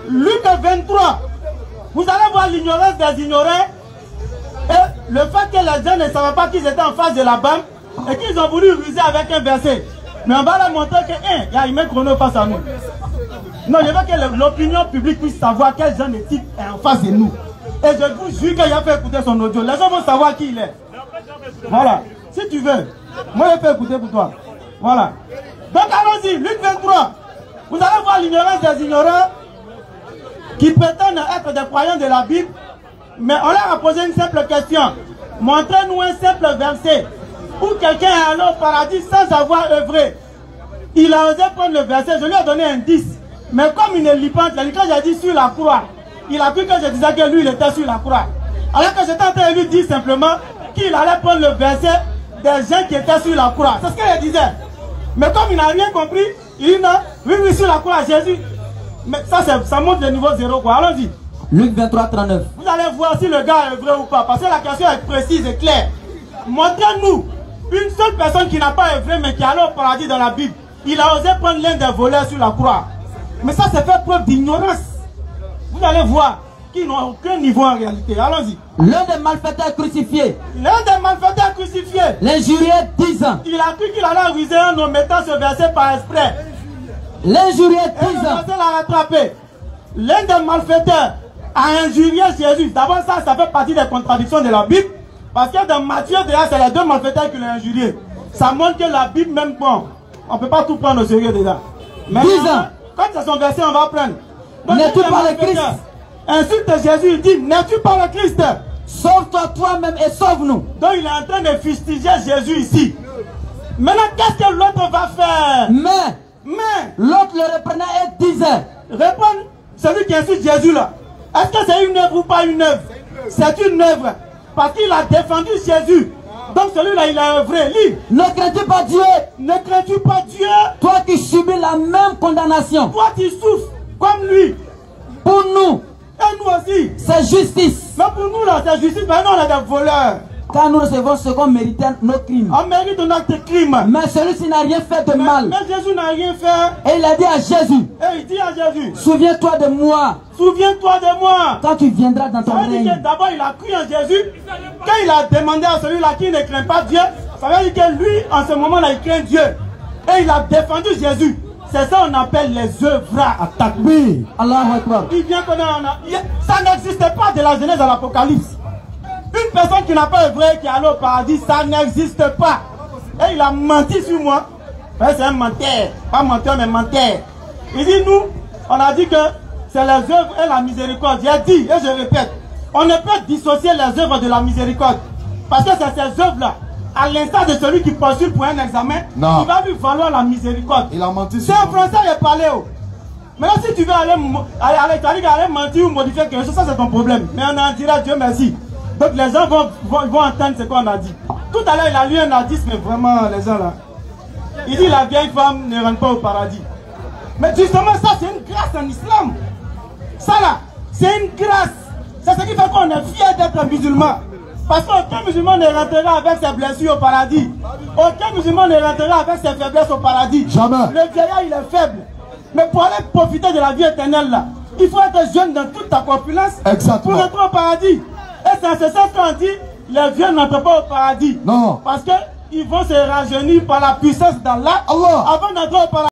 Luc 23, vous allez voir l'ignorance des ignorants. Et le fait que les gens ne savaient pas qu'ils étaient en face de la banque et qu'ils ont voulu ruser avec un verset. Mais on va leur montrer que, il y a une chrono face à nous. Non, je veux que l'opinion publique puisse savoir quel genre de type est en face de nous. Et je vous jure qu'il a fait écouter son audio. Les gens vont savoir qui il est. Voilà. Si tu veux, moi je peux écouter pour toi. Voilà. Donc allons-y, Luc 23. Vous allez voir l'ignorance des ignorants qui prétendent être des croyants de la Bible. Mais on leur a posé une simple question. Montrez-nous un simple verset où quelqu'un est allé au paradis sans avoir œuvré. Il a osé prendre le verset, je lui ai donné un 10. Mais comme il ne lit pas, quand j'ai dit sur la croix, il a cru que je disais que lui il était sur la croix. Alors que j'étais en train de lui dire simplement qu'il allait prendre le verset des gens qui étaient sur la croix. C'est ce qu'il disait. Mais comme il n'a rien compris, il dit non, oui, sur la croix, Jésus. Mais ça montre le niveau 0 quoi. Allons-y. Luc 23, 39. Vous allez voir si le gars est vrai ou pas. Parce que la question est précise et claire. Montrez-nous une seule personne qui n'a pas œuvré mais qui est allé au paradis dans la Bible. Il a osé prendre l'un des voleurs sur la croix. Mais ça, c'est fait preuve d'ignorance. Vous allez voir qu'ils n'ont aucun niveau en réalité. Allons-y. L'un des malfaiteurs crucifiés. L'un des malfaiteurs crucifiés. L'injurié 10 ans. Il a cru qu'il allait ruser en omettant ce verset par exprès. L'injurié 10 ans. Et le verset l'a rattrapé. L'un des malfaiteurs a injurié Jésus. D'abord, ça fait partie des contradictions de la Bible. Parce que dans Matthieu, déjà, c'est les deux malfaiteurs qui l'ont injurié. Ça montre que la Bible, même bon, on ne peut pas tout prendre au sérieux dedans. Mais 10 ans. Quand c'est son verset, on va prendre. N'es-tu pas le Christ? Insulte Jésus, il dit, n'es-tu pas le Christ? Sauve-toi toi-même et sauve-nous. Donc il est en train de fustiger Jésus ici. Maintenant, qu'est-ce que l'autre va faire? Mais l'autre le reprenait et disait, répondre, celui qui insulte Jésus là, est-ce que c'est une œuvre ou pas une œuvre? C'est une œuvre. Parce qu'il a défendu Jésus. Donc celui-là, il a œuvré. Lis. ne crains-tu pas Dieu? Ne crains-tu pas Dieu? Toi qui subis la même condamnation. Toi qui souffres comme lui. Pour nous, et nous aussi, c'est justice. Mais pour nous là, c'est justice. Maintenant, on est des voleurs. Car nous recevons ce qu'on méritait nos crimes. On mérite notre crime. Mais celui-ci n'a rien fait de mal. Mais Jésus n'a rien fait. Et il a dit à Jésus, et il dit à Jésus, souviens-toi de moi. Souviens-toi de moi. Quand tu viendras dans ton règne. D'abord, il a cru en Jésus. Quand il a demandé à celui-là qui ne craint pas Dieu, ça veut dire que lui, en ce moment-là, il craint Dieu. Et il a défendu Jésus. C'est ça qu'on appelle les œuvres attaques. Oui. Allahu Akbar. Il vient qu'on a. Ça n'existe pas de la Genèse à l'Apocalypse. Une personne qui n'a pas œuvré, qui est allée au paradis, ça n'existe pas. Et il a menti sur moi. C'est un menteur. Pas menteur, mais menteur. Il dit, nous, on a dit que c'est les œuvres et la miséricorde. J'ai dit, et je répète, on ne peut dissocier les œuvres de la miséricorde. Parce que c'est ces œuvres-là, à l'instar de celui qui postule pour un examen, il va lui valoir la miséricorde. Il a menti. C'est un français, il a parlé. Maintenant, si tu veux aller mentir ou modifier quelque chose, ça c'est ton problème. Mais on en dira Dieu merci. Donc les gens vont entendre ce qu'on a dit. Tout à l'heure, il a lu un artiste, mais vraiment, les gens là. Il dit la vieille femme ne rentre pas au paradis. Mais justement, ça c'est une grâce en islam. Ça là, c'est une grâce. C'est ce qui fait qu'on est fiers d'être musulman. Parce qu'aucun musulman ne rentrera avec ses blessures au paradis. Aucun musulman ne rentrera avec ses faiblesses au paradis. Jamais. Le vieillard, il est faible. Mais pour aller profiter de la vie éternelle là, il faut être jeune dans toute ta population. Exactement. Pour rentrer au paradis. Et c'est en ce sens qu'on dit, les vieux n'entrent pas au paradis. Non. Parce qu'ils vont se rajeunir par la puissance d'Allah avant d'entrer au paradis.